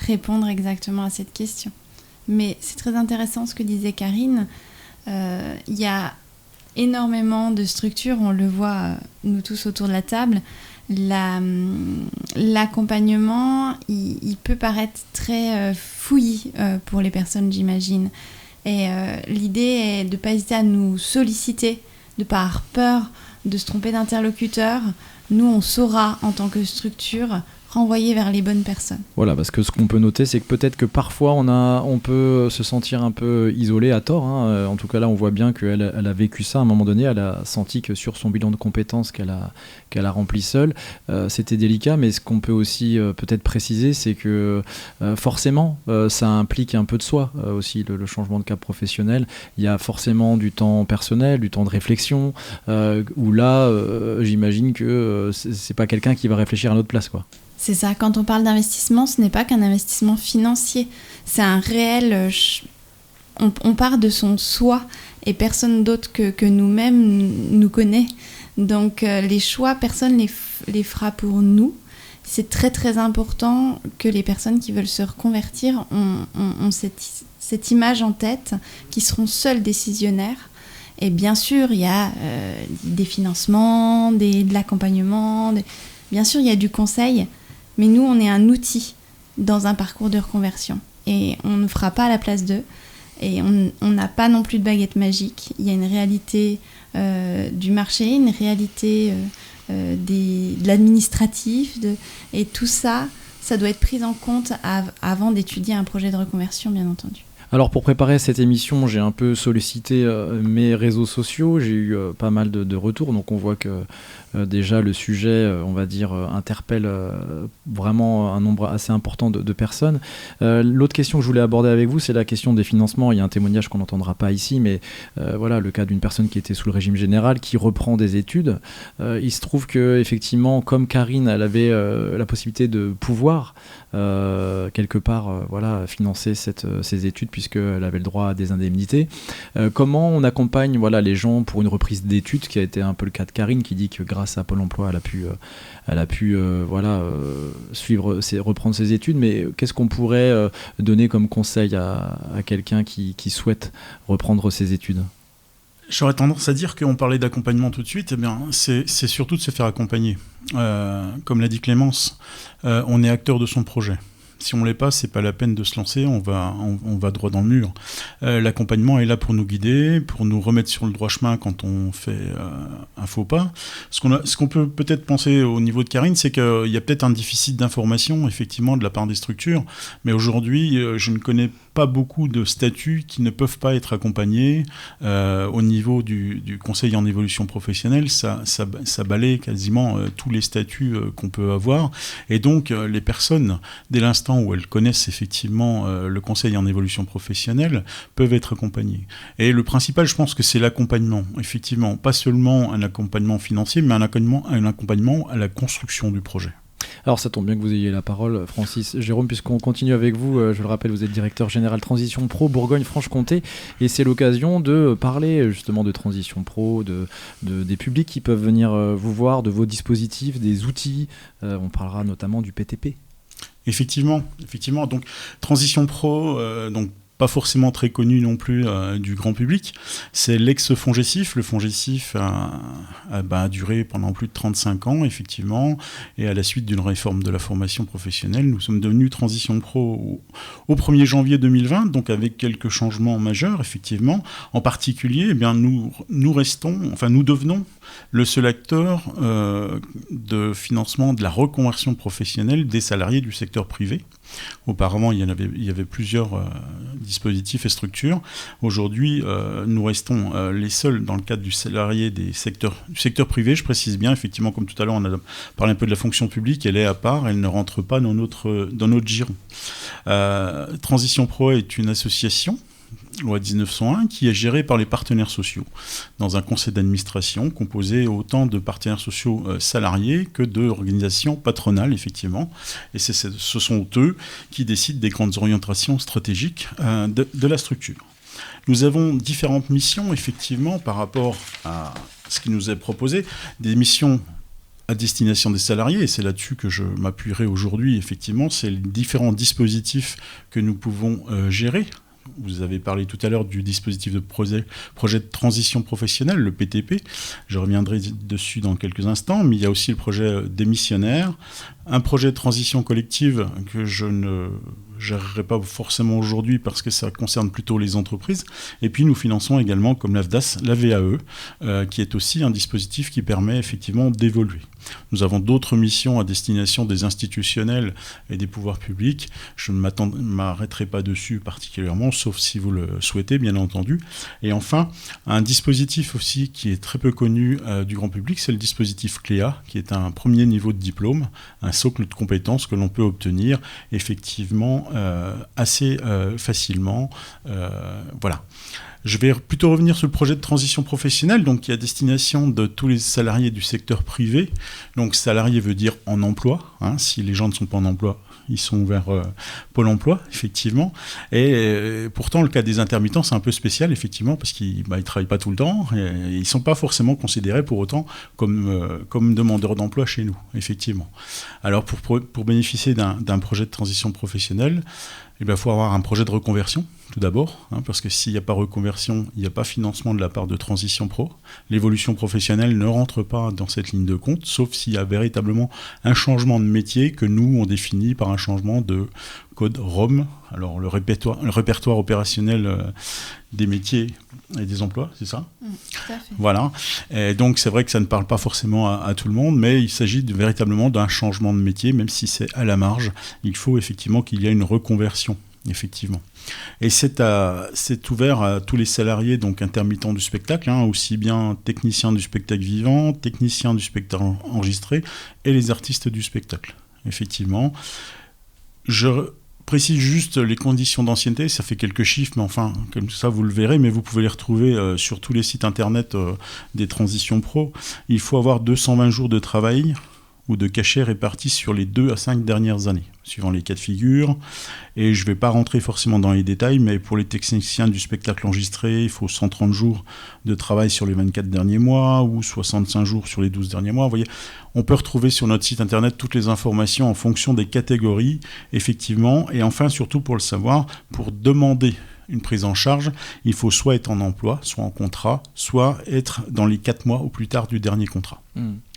répondre exactement à cette question. Mais c'est très intéressant ce que disait Karine. Il y a énormément de structures, on le voit nous tous autour de la table. L'accompagnement, il peut paraître très fouillis pour les personnes, j'imagine. Et l'idée est de ne pas hésiter à nous solliciter, de ne pas avoir peur de se tromper d'interlocuteur. Nous, on saura, en tant que structure, renvoyer vers les bonnes personnes. Voilà, parce que ce qu'on peut noter, c'est que peut-être que parfois on peut se sentir un peu isolé à tort. En tout cas, là, on voit bien qu'elle a vécu ça à un moment donné. Elle a senti que sur son bilan de compétences qu'elle a rempli seule, c'était délicat. Mais ce qu'on peut aussi peut-être préciser, c'est que forcément, ça implique un peu de soi aussi, le changement de cap professionnel. Il y a forcément du temps personnel, du temps de réflexion, où là, j'imagine que c'est pas quelqu'un qui va réfléchir à notre place, quoi. C'est ça, quand on parle d'investissement, ce n'est pas qu'un investissement financier, c'est un réel... On part de son soi et personne d'autre que nous-mêmes nous connaît. Donc les choix, personne les fera pour nous. C'est très très important que les personnes qui veulent se reconvertir ont cette image en tête, qui seront seuls décisionnaires. Et bien sûr, il y a des financements, de l'accompagnement, bien sûr, il y a du conseil. Mais nous, on est un outil dans un parcours de reconversion. Et on ne fera pas à la place d'eux. Et on n'a pas non plus de baguette magique. Il y a une réalité du marché, une réalité de l'administratif. Et tout ça, ça doit être pris en compte avant d'étudier un projet de reconversion, bien entendu. Alors pour préparer cette émission, j'ai un peu sollicité mes réseaux sociaux, j'ai eu pas mal de retours, donc on voit que déjà le sujet, on va dire, interpelle vraiment un nombre assez important de personnes. L'autre question que je voulais aborder avec vous, c'est la question des financements. Il y a un témoignage qu'on n'entendra pas ici, mais voilà, le cas d'une personne qui était sous le régime général, qui reprend des études. Il se trouve que effectivement, comme Karine, elle avait la possibilité de pouvoir quelque part financer ces études, puisqu'elle avait le droit à des indemnités. Comment on accompagne les gens pour une reprise d'études, qui a été un peu le cas de Karine, qui dit que grâce à Pôle emploi, elle a pu reprendre ses études. Mais qu'est-ce qu'on pourrait donner comme conseil à quelqu'un qui souhaite reprendre ses études ? J'aurais tendance à dire qu'on parlait d'accompagnement tout de suite. Eh bien, c'est surtout de se faire accompagner. Comme l'a dit Clémence, on est acteur de son projet. Si on ne l'est pas, c'est pas la peine de se lancer, on va droit dans le mur. L'accompagnement est là pour nous guider, pour nous remettre sur le droit chemin quand on fait un faux pas. Ce qu'on peut peut-être penser au niveau de Karine, c'est qu'il y a peut-être un déficit d'information, effectivement, de la part des structures. Mais aujourd'hui, je ne connais pas beaucoup de statuts qui ne peuvent pas être accompagnés. Au niveau du conseil en évolution professionnelle, ça balaye quasiment tous les statuts qu'on peut avoir. Et donc, les personnes, dès l'instant où elles connaissent effectivement le conseil en évolution professionnelle, peuvent être accompagnées. Et le principal, je pense que c'est l'accompagnement. Effectivement, pas seulement un accompagnement financier, mais un accompagnement à la construction du projet. Alors ça tombe bien que vous ayez la parole, Francis. Jérôme, puisqu'on continue avec vous, je le rappelle, vous êtes directeur général Transition Pro Bourgogne-Franche-Comté, et c'est l'occasion de parler justement de Transition Pro, des publics qui peuvent venir vous voir, de vos dispositifs, des outils. On parlera notamment du PTP. Effectivement. Donc Transition Pro, donc pas forcément très connu non plus du grand public. C'est l'ex-FONGECIF. Le FONGECIF a duré pendant plus de 35 ans, effectivement, et à la suite d'une réforme de la formation professionnelle, nous sommes devenus Transition Pro au 1er janvier 2020, donc avec quelques changements majeurs, effectivement. En particulier, nous devenons le seul acteur de financement de la reconversion professionnelle des salariés du secteur privé. Auparavant, il y avait plusieurs dispositifs et structures. Aujourd'hui, nous restons les seuls dans le cadre du salarié du secteur privé. Je précise bien, effectivement, comme tout à l'heure, on a parlé un peu de la fonction publique, elle est à part, elle ne rentre pas dans notre giron. Transition Pro est une association, loi 1901, qui est gérée par les partenaires sociaux, dans un conseil d'administration composé autant de partenaires sociaux salariés que d'organisations patronales, effectivement. Et ce sont eux qui décident des grandes orientations stratégiques de la structure. Nous avons différentes missions, effectivement, par rapport à ce qui nous est proposé, des missions à destination des salariés, et c'est là-dessus que je m'appuierai aujourd'hui, effectivement, c'est les différents dispositifs que nous pouvons gérer. Vous avez parlé tout à l'heure du dispositif de projet de transition professionnelle, le PTP. Je reviendrai dessus dans quelques instants, mais il y a aussi le projet démissionnaire, un projet de transition collective que je ne gérerai pas forcément aujourd'hui parce que ça concerne plutôt les entreprises. Et puis nous finançons également, comme l'AFDAS, la VAE, qui est aussi un dispositif qui permet effectivement d'évoluer. Nous avons d'autres missions à destination des institutionnels et des pouvoirs publics. Je ne m'arrêterai pas dessus particulièrement, sauf si vous le souhaitez, bien entendu. Et enfin, un dispositif aussi qui est très peu connu du grand public, c'est le dispositif CLEA, qui est un premier niveau de diplôme, un socle de compétences que l'on peut obtenir effectivement assez facilement. Voilà. Je vais plutôt revenir sur le projet de transition professionnelle, donc qui est à destination de tous les salariés du secteur privé. Donc salarié veut dire en emploi. Si les gens ne sont pas en emploi, ils sont vers Pôle emploi, effectivement. Et pourtant, le cas des intermittents, c'est un peu spécial, effectivement, parce qu'ils ne travaillent pas tout le temps. Et ils ne sont pas forcément considérés pour autant comme demandeurs d'emploi chez nous, effectivement. Alors, pour bénéficier d'un projet de transition professionnelle, il faut avoir un projet de reconversion, tout d'abord, parce que s'il n'y a pas reconversion, il n'y a pas financement de la part de Transition Pro. L'évolution professionnelle ne rentre pas dans cette ligne de compte, sauf s'il y a véritablement un changement de métier que nous, on définit par un changement de code ROM, alors le répertoire opérationnel des métiers et des emplois, c'est ça ? Tout à fait. Voilà. Et donc c'est vrai que ça ne parle pas forcément à tout le monde, mais il s'agit véritablement d'un changement de métier, même si c'est à la marge. Il faut effectivement qu'il y ait une reconversion, effectivement. Et c'est ouvert à tous les salariés, donc intermittents du spectacle, aussi bien techniciens du spectacle vivant, techniciens du spectacle enregistré et les artistes du spectacle, effectivement. Je précise juste les conditions d'ancienneté, ça fait quelques chiffres, mais enfin, comme ça vous le verrez, mais vous pouvez les retrouver sur tous les sites internet des Transitions Pro. Il faut avoir 220 jours de travail ou de cachet répartis sur les 2 à 5 dernières années, suivant les cas de figure. Et je ne vais pas rentrer forcément dans les détails, mais pour les techniciens du spectacle enregistré, il faut 130 jours de travail sur les 24 derniers mois ou 65 jours sur les 12 derniers mois. Vous voyez, on peut retrouver sur notre site internet toutes les informations en fonction des catégories, effectivement. Et enfin, surtout pour le savoir, pour demander une prise en charge, il faut soit être en emploi, soit en contrat, soit être dans les 4 mois au plus tard du dernier contrat.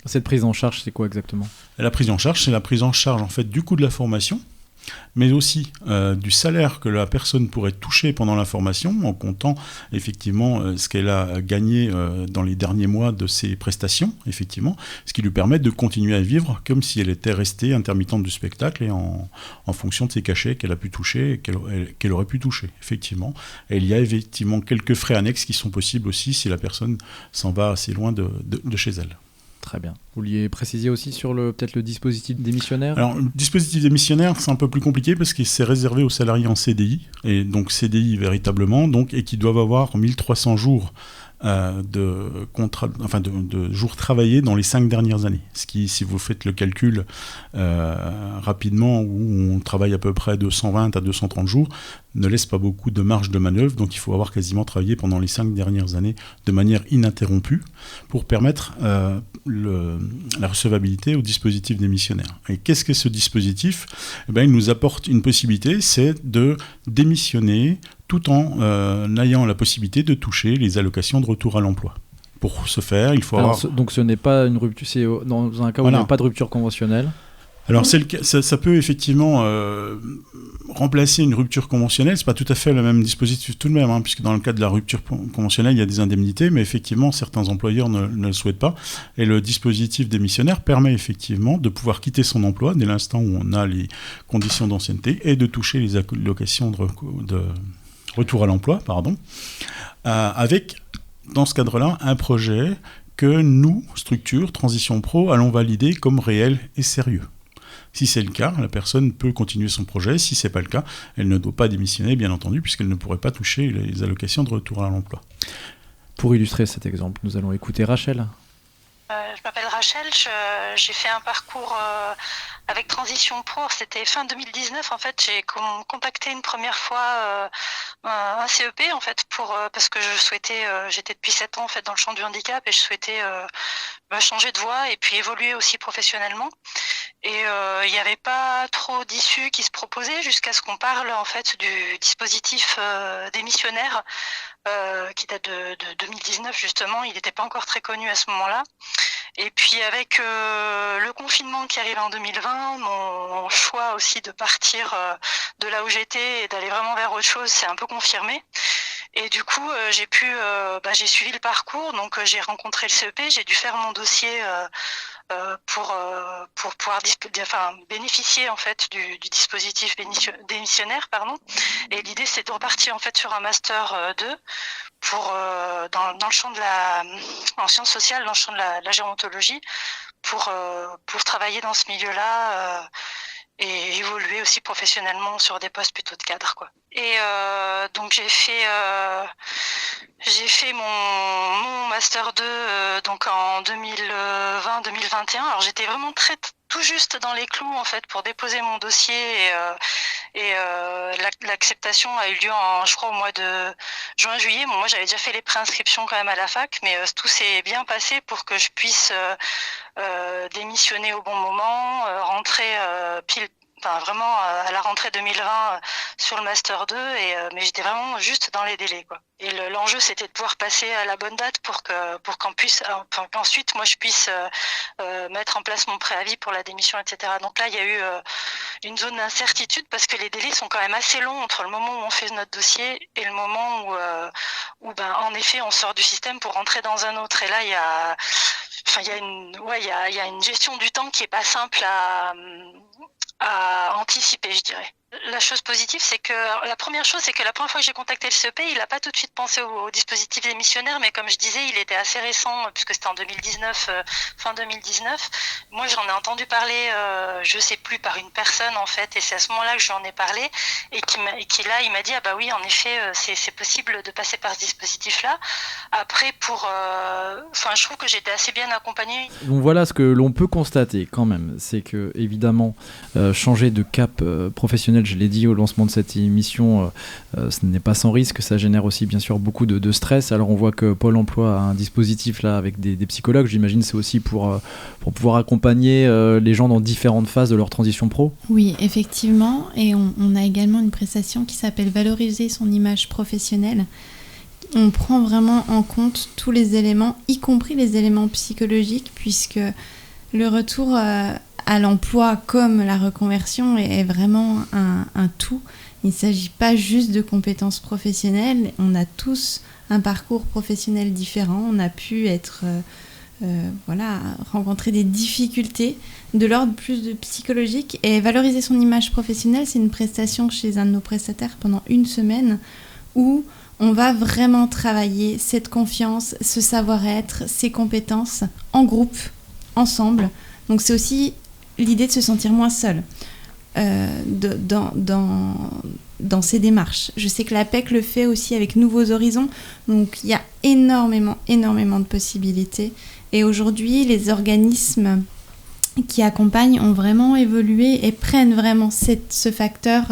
Cette prise en charge, c'est quoi exactement ? La prise en charge, c'est la prise en charge en fait du coût de la formation, mais aussi du salaire que la personne pourrait toucher pendant la formation, en comptant effectivement ce qu'elle a gagné dans les derniers mois de ses prestations, effectivement, ce qui lui permet de continuer à vivre comme si elle était restée intermittente du spectacle et en fonction de ses cachets qu'elle a pu toucher et qu'elle aurait pu toucher, effectivement. Et il y a effectivement quelques frais annexes qui sont possibles aussi si la personne s'en va assez loin de chez elle. Très bien. Vous vouliez préciser aussi sur peut-être le dispositif démissionnaire ? Alors, le dispositif démissionnaire, c'est un peu plus compliqué parce que c'est réservé aux salariés en CDI, et donc CDI véritablement, et qui doivent avoir 1300 jours de jours travaillés dans les 5 dernières années. Ce qui, si vous faites le calcul rapidement, où on travaille à peu près de 120 à 230 jours, ne laisse pas beaucoup de marge de manœuvre. Donc il faut avoir quasiment travaillé pendant les 5 dernières années de manière ininterrompue pour permettre la recevabilité au dispositif démissionnaire. Et qu'est-ce que ce dispositif ? Il nous apporte une possibilité, c'est de démissionner tout en ayant la possibilité de toucher les allocations de retour à l'emploi. Pour ce faire, il faut donc ce n'est pas une rupture, c'est dans un cas où il n'y a pas de rupture conventionnelle. Alors ça peut effectivement remplacer une rupture conventionnelle. C'est pas tout à fait le même dispositif tout de même, puisque dans le cas de la rupture conventionnelle, il y a des indemnités, mais effectivement certains employeurs ne le souhaitent pas. Et le dispositif démissionnaire permet effectivement de pouvoir quitter son emploi dès l'instant où on a les conditions d'ancienneté et de toucher les allocations de retour à l'emploi, avec dans ce cadre-là un projet que nous, structure Transition Pro, allons valider comme réel et sérieux. Si c'est le cas, la personne peut continuer son projet. Si ce n'est pas le cas, elle ne doit pas démissionner, bien entendu, puisqu'elle ne pourrait pas toucher les allocations de retour à l'emploi. Pour illustrer cet exemple, nous allons écouter Rachel. Je m'appelle Rachel, j'ai fait un parcours avec Transition Pro, c'était fin 2019 en fait, j'ai contacté une première fois un CEP en fait parce que j'étais depuis 7 ans en fait dans le champ du handicap et je souhaitais changer de voie et puis évoluer aussi professionnellement. Et il n'y avait pas trop d'issues qui se proposaient jusqu'à ce qu'on parle en fait du dispositif démissionnaire qui date de 2019 justement, il n'était pas encore très connu à ce moment-là. Et puis avec le confinement qui arrivait en 2020, mon choix aussi de partir de là où j'étais et d'aller vraiment vers autre chose s'est un peu confirmé. Et du coup, j'ai suivi le parcours, donc j'ai rencontré le CEP, j'ai dû faire mon dossier pour pouvoir bénéficier en fait du dispositif démissionnaire, Et l'idée c'est de repartir en fait sur un master 2 pour dans le champ en sciences sociales, dans le champ de la gérontologie, pour travailler dans ce milieu-là. Et évoluer aussi professionnellement sur des postes plutôt de cadre, quoi. Et donc j'ai fait mon master 2 donc en 2020-2021. Alors j'étais vraiment tout juste dans les clous en fait pour déposer mon dossier et l'acceptation a eu lieu je crois au mois de juin-juillet. Bon, moi j'avais déjà fait les préinscriptions quand même à la fac, mais tout s'est bien passé pour que je puisse démissionner au bon moment, rentrer vraiment à la rentrée 2020 sur le master 2 mais j'étais vraiment juste dans les délais, quoi. Et l'enjeu c'était de pouvoir passer à la bonne date pour qu'ensuite moi je puisse mettre en place mon préavis pour la démission, etc. Donc là il y a eu une zone d'incertitude parce que les délais sont quand même assez longs entre le moment où on fait notre dossier et le moment où en effet on sort du système pour rentrer dans un autre. Et là il y a une gestion du temps qui est pas simple à anticiper, je dirais. La chose positive, c'est que la première fois que j'ai contacté le CEP, il n'a pas tout de suite pensé au dispositif démissionnaire, mais comme je disais, il était assez récent, puisque c'était en 2019, fin 2019. Moi, j'en ai entendu parler, je sais plus, par une personne, en fait, et c'est à ce moment-là que j'en ai parlé, et il m'a dit, ah bah oui, en effet, c'est possible de passer par ce dispositif-là. Après, je trouve que j'étais assez bien accompagnée. Donc voilà ce que l'on peut constater quand même, c'est que, évidemment, changer de cap professionnel, je l'ai dit au lancement de cette émission, ce n'est pas sans risque, ça génère aussi bien sûr beaucoup de stress. Alors on voit que Pôle emploi a un dispositif là avec des psychologues, j'imagine c'est aussi pour pouvoir accompagner les gens dans différentes phases de leur transition pro. Oui, effectivement, et on a également une prestation qui s'appelle Valoriser son image professionnelle. On prend vraiment en compte tous les éléments, y compris les éléments psychologiques, puisque le retour à l'emploi comme la reconversion est vraiment un tout. Il ne s'agit pas juste de compétences professionnelles. On a tous un parcours professionnel différent. On a pu rencontrer des difficultés de l'ordre plus de psychologique. Et valoriser son image professionnelle, c'est une prestation chez un de nos prestataires pendant 1 semaine où on va vraiment travailler cette confiance, ce savoir-être, ces compétences en groupe, ensemble. Donc c'est aussi l'idée de se sentir moins seul. dans ces démarches. Je sais que l'APEC le fait aussi avec Nouveaux Horizons, donc il y a énormément de possibilités. Et aujourd'hui, les organismes qui accompagnent ont vraiment évolué et prennent vraiment ce facteur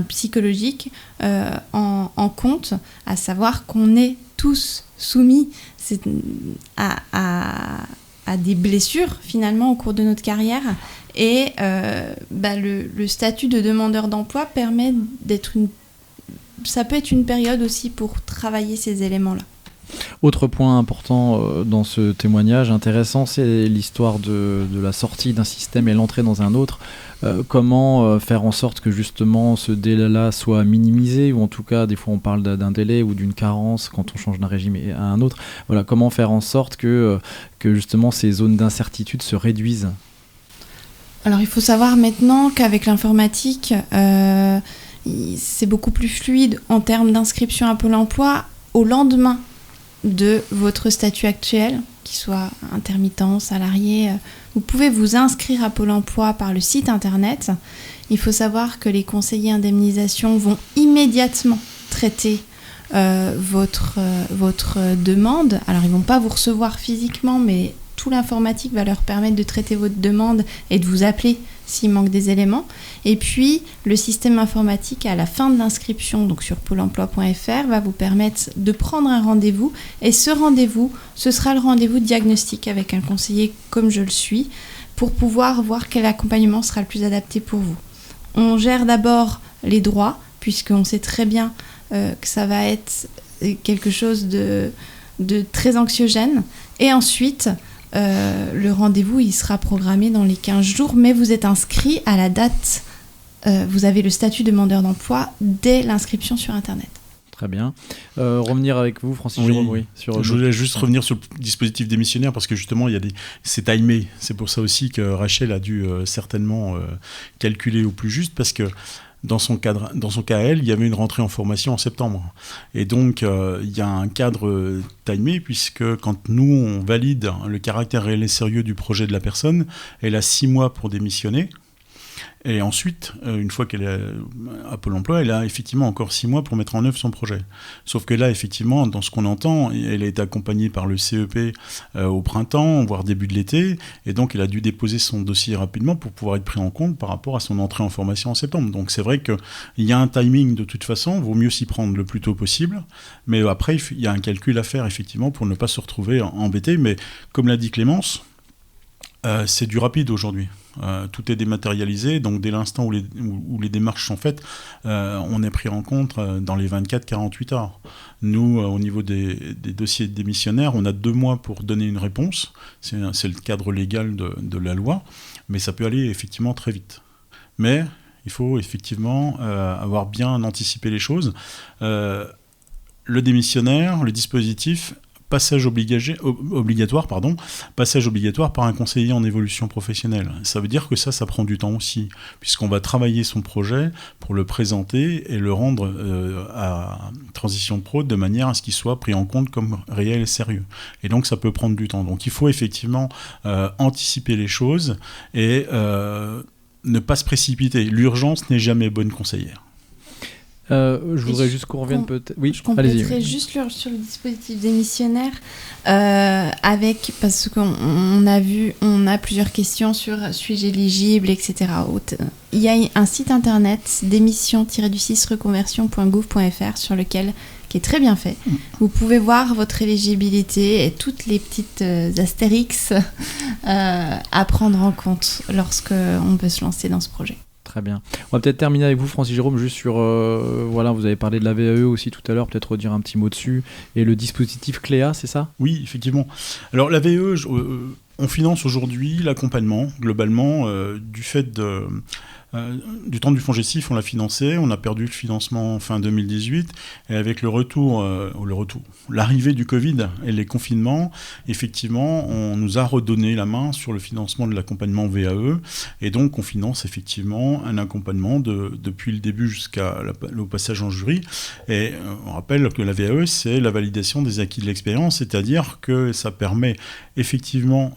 psychologique en compte, à savoir qu'on est tous soumis à des blessures finalement au cours de notre carrière, et le statut de demandeur d'emploi permet ça peut être une période aussi pour travailler ces éléments-là. Autre point important dans ce témoignage intéressant, c'est l'histoire de la sortie d'un système et l'entrée dans un autre. Comment faire en sorte que justement ce délai-là soit minimisé, ou en tout cas des fois on parle d'un délai ou d'une carence quand on change d'un régime à un autre. Voilà, comment faire en sorte que justement ces zones d'incertitude se réduisent? Alors il faut savoir maintenant qu'avec l'informatique, c'est beaucoup plus fluide en termes d'inscription à Pôle emploi au lendemain de votre statut actuel, qu'il soit intermittent, salarié. Vous pouvez vous inscrire à Pôle emploi par le site internet. Il faut savoir que les conseillers indemnisation vont immédiatement traiter votre demande. Alors ils ne vont pas vous recevoir physiquement, mais tout l'informatique va leur permettre de traiter votre demande et de vous appeler s'il manque des éléments. Et puis, le système informatique, à la fin de l'inscription, donc sur pôle emploi.fr, va vous permettre de prendre un rendez-vous. Et ce rendez-vous, ce sera le rendez-vous de diagnostic avec un conseiller comme je le suis, pour pouvoir voir quel accompagnement sera le plus adapté pour vous. On gère d'abord les droits, puisqu'on sait très bien que ça va être quelque chose de très anxiogène. Et ensuite, le rendez-vous, il sera programmé dans les 15 jours, mais vous êtes inscrit à la date. Vous avez le statut demandeur d'emploi dès l'inscription sur Internet. Très bien. Revenir avec vous, Francis Jérôme, oui. Je voulais juste revenir sur le dispositif démissionnaire, parce que justement, c'est timé. C'est pour ça aussi que Rachel a dû certainement calculer au plus juste, parce que dans son cas à elle, il y avait une rentrée en formation en septembre. Et donc, il y a un cadre timé, puisque quand nous, on valide le caractère réel et sérieux du projet de la personne, elle a 6 mois pour démissionner. Et ensuite, une fois qu'elle est à Pôle emploi, elle a effectivement encore 6 mois pour mettre en œuvre son projet. Sauf que là, effectivement, dans ce qu'on entend, elle a été accompagnée par le CEP au printemps, voire début de l'été, et donc elle a dû déposer son dossier rapidement pour pouvoir être pris en compte par rapport à son entrée en formation en septembre. Donc c'est vrai qu'il y a un timing de toute façon, vaut mieux s'y prendre le plus tôt possible, mais après, il y a un calcul à faire, effectivement, pour ne pas se retrouver embêté. Mais comme l'a dit Clémence, c'est du rapide aujourd'hui. Tout est dématérialisé, donc dès l'instant où les démarches sont faites, on est pris en compte dans les 24-48 heures. Nous, au niveau des dossiers démissionnaires, on a 2 mois pour donner une réponse. C'est le cadre légal de la loi, mais ça peut aller effectivement très vite. Mais il faut effectivement avoir bien anticipé les choses. Le démissionnaire, le dispositif... Passage obligatoire par un conseiller en évolution professionnelle. Ça veut dire que ça prend du temps aussi, puisqu'on va travailler son projet pour le présenter et le rendre à Transition Pro de manière à ce qu'il soit pris en compte comme réel et sérieux. Et donc ça peut prendre du temps. Donc il faut effectivement anticiper les choses et ne pas se précipiter. L'urgence n'est jamais bonne conseillère. Je voudrais juste qu'on revienne peut-être... Oui, je compléterai juste sur le dispositif démissionnaire parce qu'on a plusieurs questions sur suis-je éligible, etc. Il y a un site internet démission-reconversion.gouv.fr qui est très bien fait. Vous pouvez voir votre éligibilité et toutes les petites astérix à prendre en compte lorsqu'on veut se lancer dans ce projet. Très bien. On va peut-être terminer avec vous, Francis Jérôme, juste sur... vous avez parlé de la VAE aussi tout à l'heure, peut-être redire un petit mot dessus. Et le dispositif Cléa, c'est ça ? Oui, effectivement. Alors la VAE, on finance aujourd'hui l'accompagnement, globalement, du fait du temps du FONGECIF, on l'a financé, on a perdu le financement fin 2018, et avec l'arrivée du Covid et les confinements, effectivement, on nous a redonné la main sur le financement de l'accompagnement VAE, et donc on finance effectivement un accompagnement depuis le début jusqu'au passage en jury, et on rappelle que la VAE, c'est la validation des acquis de l'expérience, c'est-à-dire que ça permet effectivement,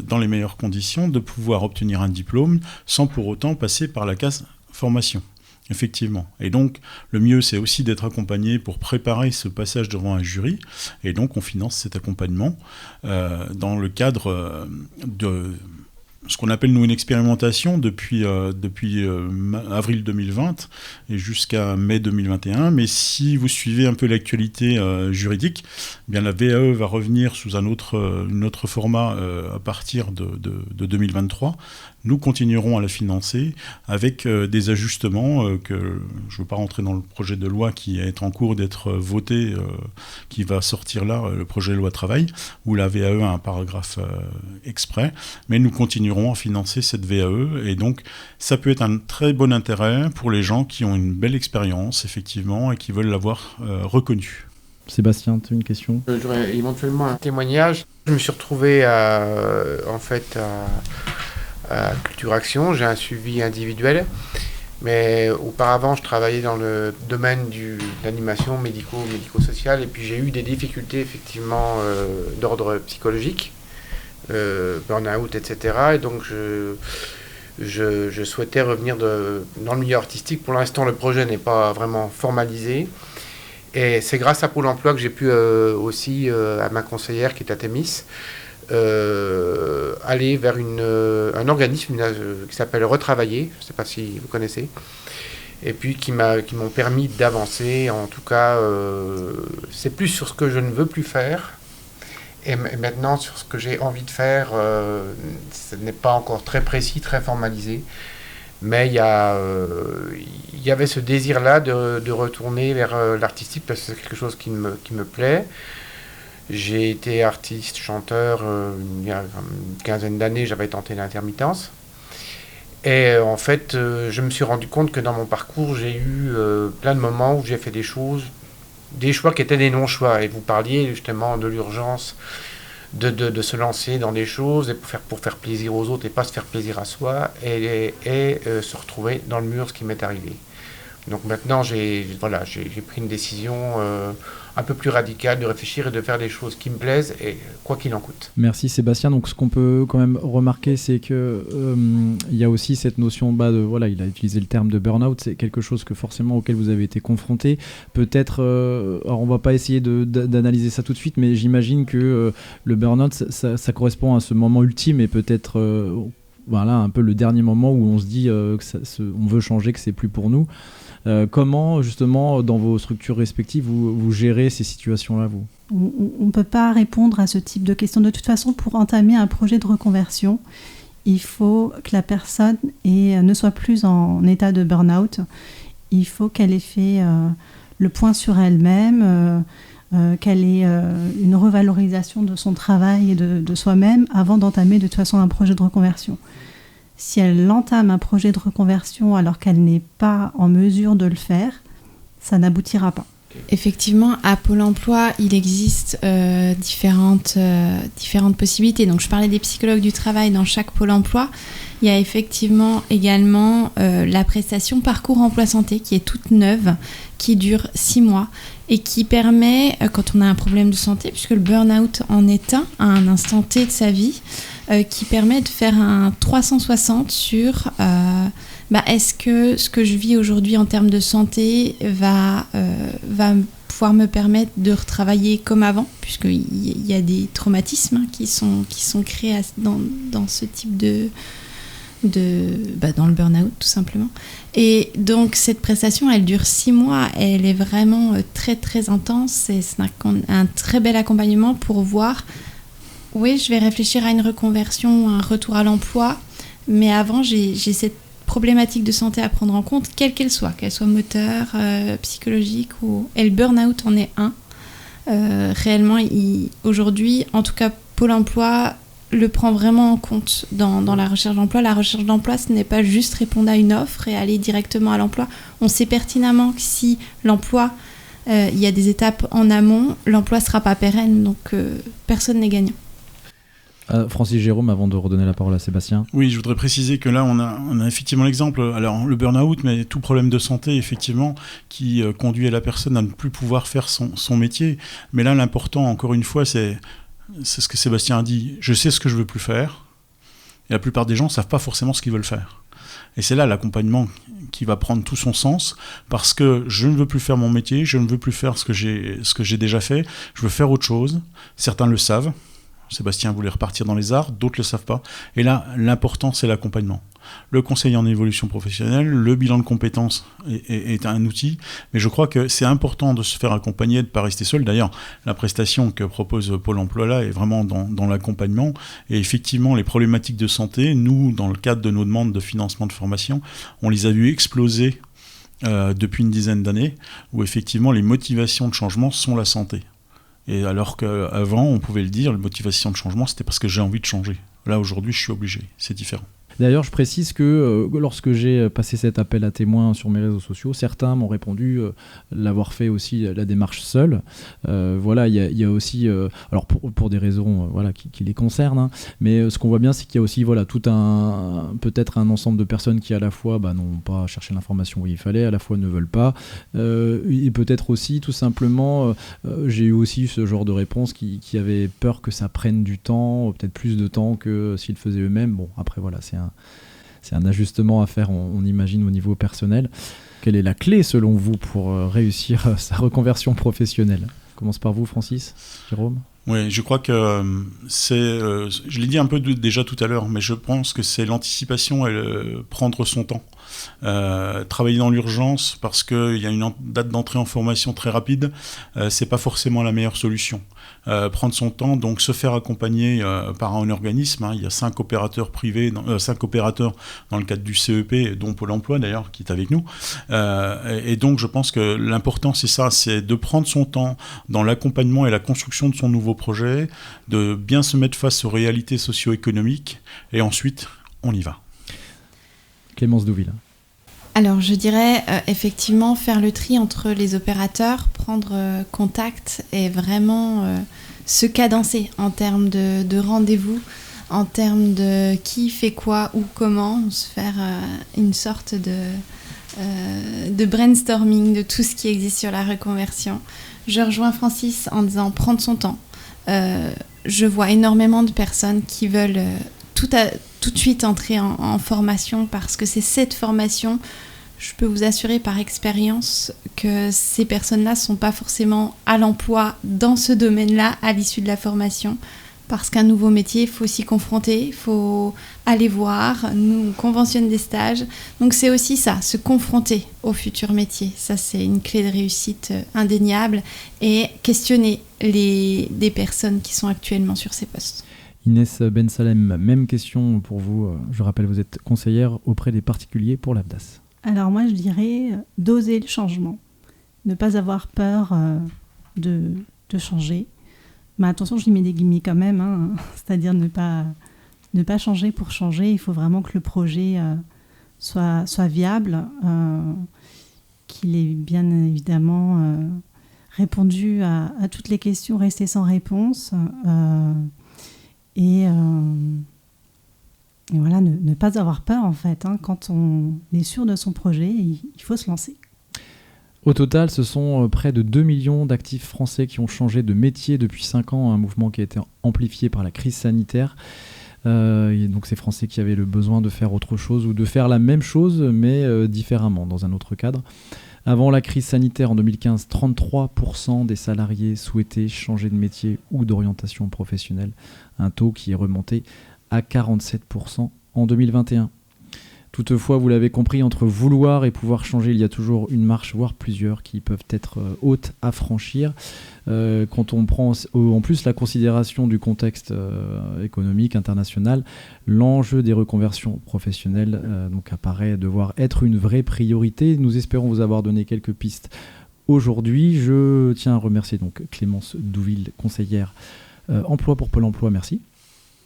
dans les meilleures conditions, de pouvoir obtenir un diplôme sans pour autant passer passer par la case formation. Effectivement. Et donc, le mieux, c'est aussi d'être accompagné pour préparer ce passage devant un jury. Et donc, on finance cet accompagnement dans le cadre de ce qu'on appelle, nous, une expérimentation depuis avril 2020 et jusqu'à mai 2021. Mais si vous suivez un peu l'actualité juridique, eh bien, la VAE va revenir sous un autre format à partir de 2023. Nous continuerons à la financer avec des ajustements que je ne veux pas rentrer dans le projet de loi qui est en cours d'être voté, qui va sortir là, le projet de loi travail, où la VAE a un paragraphe exprès, mais nous continuerons à financer cette VAE, et donc ça peut être un très bon intérêt pour les gens qui ont une belle expérience, effectivement, et qui veulent l'avoir reconnue. Sébastien, tu as une question ? J'aurais éventuellement un témoignage. Je me suis retrouvé à Culture Action, j'ai un suivi individuel, mais auparavant je travaillais dans le domaine de l'animation médico-sociale, et puis j'ai eu des difficultés effectivement d'ordre psychologique, burn-out, etc. Et donc je souhaitais revenir dans le milieu artistique. Pour l'instant, le projet n'est pas vraiment formalisé, et c'est grâce à Pôle emploi que j'ai pu aussi, à ma conseillère qui est à Thémis, aller vers un organisme qui s'appelle Retravailler, je ne sais pas si vous connaissez, et puis qui m'ont permis d'avancer. En tout cas, c'est plus sur ce que je ne veux plus faire, et maintenant sur ce que j'ai envie de faire. Ce n'est pas encore très précis, très formalisé, mais il y avait ce désir-là de retourner vers l'artistique, parce que c'est quelque chose qui me plaît. J'ai été artiste, chanteur, il y a une quinzaine d'années, j'avais tenté l'intermittence. Et en fait, je me suis rendu compte que dans mon parcours, j'ai eu plein de moments où j'ai fait des choix qui étaient des non-choix. Et vous parliez justement de l'urgence de se lancer dans des choses et pour faire plaisir aux autres et pas se faire plaisir à soi, et se retrouver dans le mur, ce qui m'est arrivé. Donc maintenant, j'ai pris une décision un peu plus radicale de réfléchir et de faire des choses qui me plaisent, et quoi qu'il en coûte. Merci Sébastien. Donc ce qu'on peut quand même remarquer, c'est que il y a aussi cette notion il a utilisé le terme de burn-out, c'est quelque chose auquel vous avez été confronté. Peut-être, alors on va pas essayer d'analyser ça tout de suite, mais j'imagine que le burn-out, ça correspond à ce moment ultime, et peut-être un peu le dernier moment où on se dit on veut changer, que c'est plus pour nous. Comment, justement, dans vos structures respectives, vous gérez ces situations-là, vous ? On ne peut pas répondre à ce type de questions. De toute façon, pour entamer un projet de reconversion, il faut que la personne ne soit plus en état de burn-out. Il faut qu'elle ait fait le point sur elle-même, qu'elle ait une revalorisation de son travail et de soi-même avant d'entamer de toute façon un projet de reconversion. Si elle entame un projet de reconversion alors qu'elle n'est pas en mesure de le faire, ça n'aboutira pas. Effectivement, à Pôle emploi, il existe différentes possibilités. Donc, je parlais des psychologues du travail dans chaque Pôle emploi. Il y a effectivement également la prestation Parcours Emploi Santé, qui est toute neuve, qui dure 6 mois et qui permet, quand on a un problème de santé, puisque le burn-out en est à un instant T de sa vie, qui permet de faire un 360 sur est-ce que ce que je vis aujourd'hui en termes de santé va pouvoir me permettre de retravailler comme avant, puisqu'il y a des traumatismes qui sont créés dans ce type dans le burn-out tout simplement. Et donc cette prestation, elle dure 6 mois, elle est vraiment très très intense, et c'est un très bel accompagnement pour voir, oui, je vais réfléchir à une reconversion, un retour à l'emploi, mais avant j'ai cette problématique de santé à prendre en compte, quelle qu'elle soit moteur, psychologique, et le burn-out en est un. Réellement, aujourd'hui, en tout cas Pôle emploi le prend vraiment en compte dans la recherche d'emploi. La recherche d'emploi, ce n'est pas juste répondre à une offre et aller directement à l'emploi. On sait pertinemment que si l'emploi, il y a des étapes en amont, l'emploi ne sera pas pérenne, donc personne n'est gagnant. Francis Jérôme, avant de redonner la parole à Sébastien. Oui, je voudrais préciser que là, on a effectivement l'exemple, alors le burn-out, mais tout problème de santé, effectivement, qui conduit la personne à ne plus pouvoir faire son métier. Mais là, l'important, encore une fois, c'est ce que Sébastien a dit. Je sais ce que je veux plus faire. Et la plupart des gens ne savent pas forcément ce qu'ils veulent faire. Et c'est là l'accompagnement qui va prendre tout son sens, parce que je ne veux plus faire mon métier, je ne veux plus faire ce que j'ai déjà fait, je veux faire autre chose. Certains le savent. Sébastien voulait repartir dans les arts, d'autres ne le savent pas. Et là, l'important, c'est l'accompagnement. Le conseil en évolution professionnelle, le bilan de compétences est un outil, mais je crois que c'est important de se faire accompagner, de ne pas rester seul. D'ailleurs, la prestation que propose Pôle emploi là est vraiment dans l'accompagnement. Et effectivement, les problématiques de santé, nous, dans le cadre de nos demandes de financement de formation, on les a vues exploser depuis une dizaine d'années, où effectivement les motivations de changement sont la santé. Et alors qu'avant, on pouvait le dire, la motivation de changement, c'était parce que j'ai envie de changer. Là, aujourd'hui, je suis obligé. C'est différent. D'ailleurs, je précise que lorsque j'ai passé cet appel à témoins sur mes réseaux sociaux, certains m'ont répondu l'avoir fait aussi la démarche seule. Voilà, il y a aussi, alors pour des raisons qui les concernent, hein, mais ce qu'on voit bien, c'est qu'il y a aussi tout peut-être un ensemble de personnes qui à la fois n'ont pas cherché l'information où il fallait, à la fois ne veulent pas, et peut-être aussi tout simplement, j'ai eu aussi ce genre de réponse qui avait peur que ça prenne du temps, peut-être plus de temps que s'ils le faisaient eux-mêmes. Bon, après voilà, c'est un ajustement à faire, on imagine, au niveau personnel. Quelle est la clé, selon vous, pour réussir sa reconversion professionnelle ? On commence par vous, Francis, Jérôme ? Oui, je crois que je l'ai dit un peu déjà tout à l'heure, mais je pense que c'est l'anticipation et prendre son temps. Travailler dans l'urgence parce qu'il y a une date d'entrée en formation très rapide, c'est pas forcément la meilleure solution. Prendre son temps, donc se faire accompagner par un organisme. Hein, il y a 5 opérateurs privés, 5 opérateurs dans le cadre du CEP, dont Pôle emploi d'ailleurs, qui est avec nous. Et donc je pense que l'important c'est ça, c'est de prendre son temps dans l'accompagnement et la construction de son nouveau projet, de bien se mettre face aux réalités socio-économiques, et ensuite on y va. Clémence Douville. Alors je dirais effectivement faire le tri entre les opérateurs, prendre contact et vraiment se cadencer en termes de rendez-vous, en termes de qui fait quoi, où, comment, se faire une sorte de brainstorming de tout ce qui existe sur la reconversion. Je rejoins Francis en disant prendre son temps. Je vois énormément de personnes qui veulent tout de suite entrer en formation parce que c'est cette formation, je peux vous assurer par expérience que ces personnes-là ne sont pas forcément à l'emploi dans ce domaine-là à l'issue de la formation, parce qu'un nouveau métier, il faut s'y confronter, il faut aller voir, nous on conventionne des stages, donc c'est aussi ça, se confronter au futur métier, ça c'est une clé de réussite indéniable, et questionner des personnes qui sont actuellement sur ces postes. Inès Bensalem, même question pour vous. Je rappelle, vous êtes conseillère auprès des particuliers pour l'AFDAS. Alors moi, je dirais d'oser le changement. Ne pas avoir peur de changer. Mais attention, je lui mets des guillemets quand même. Hein. C'est-à-dire ne pas changer pour changer. Il faut vraiment que le projet soit viable, qu'il ait bien évidemment répondu à toutes les questions restées sans réponse. Et voilà, ne pas avoir peur en fait. Hein. Quand on est sûr de son projet, il faut se lancer. Au total, ce sont près de 2 millions d'actifs français qui ont changé de métier depuis 5 ans, un mouvement qui a été amplifié par la crise sanitaire. Et donc ces Français qui avaient le besoin de faire autre chose ou de faire la même chose mais différemment, dans un autre cadre. Avant la crise sanitaire en 2015, 33% des salariés souhaitaient changer de métier ou d'orientation professionnelle, un taux qui est remonté à 47% en 2021. Toutefois, vous l'avez compris, entre vouloir et pouvoir changer, il y a toujours une marche, voire plusieurs, qui peuvent être hautes à franchir. Quand on prend en plus la considération du contexte économique international, l'enjeu des reconversions professionnelles donc apparaît devoir être une vraie priorité. Nous espérons vous avoir donné quelques pistes aujourd'hui. Je tiens à remercier donc Clémence Douville, conseillère emploi pour Pôle emploi. Merci.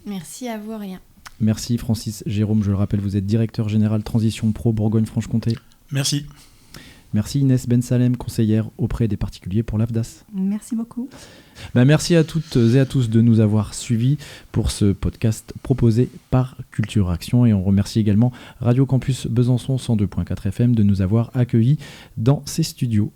Merci à vous, Aurélien. Merci Francis. Jérôme, je le rappelle, vous êtes directeur général Transition Pro Bourgogne-Franche-Comté. Merci. Merci Inès Bensalem, conseillère auprès des particuliers pour l'AFDAS. Merci beaucoup. Merci à toutes et à tous de nous avoir suivis pour ce podcast proposé par Culture Action. Et on remercie également Radio Campus Besançon 102.4 FM de nous avoir accueillis dans ses studios.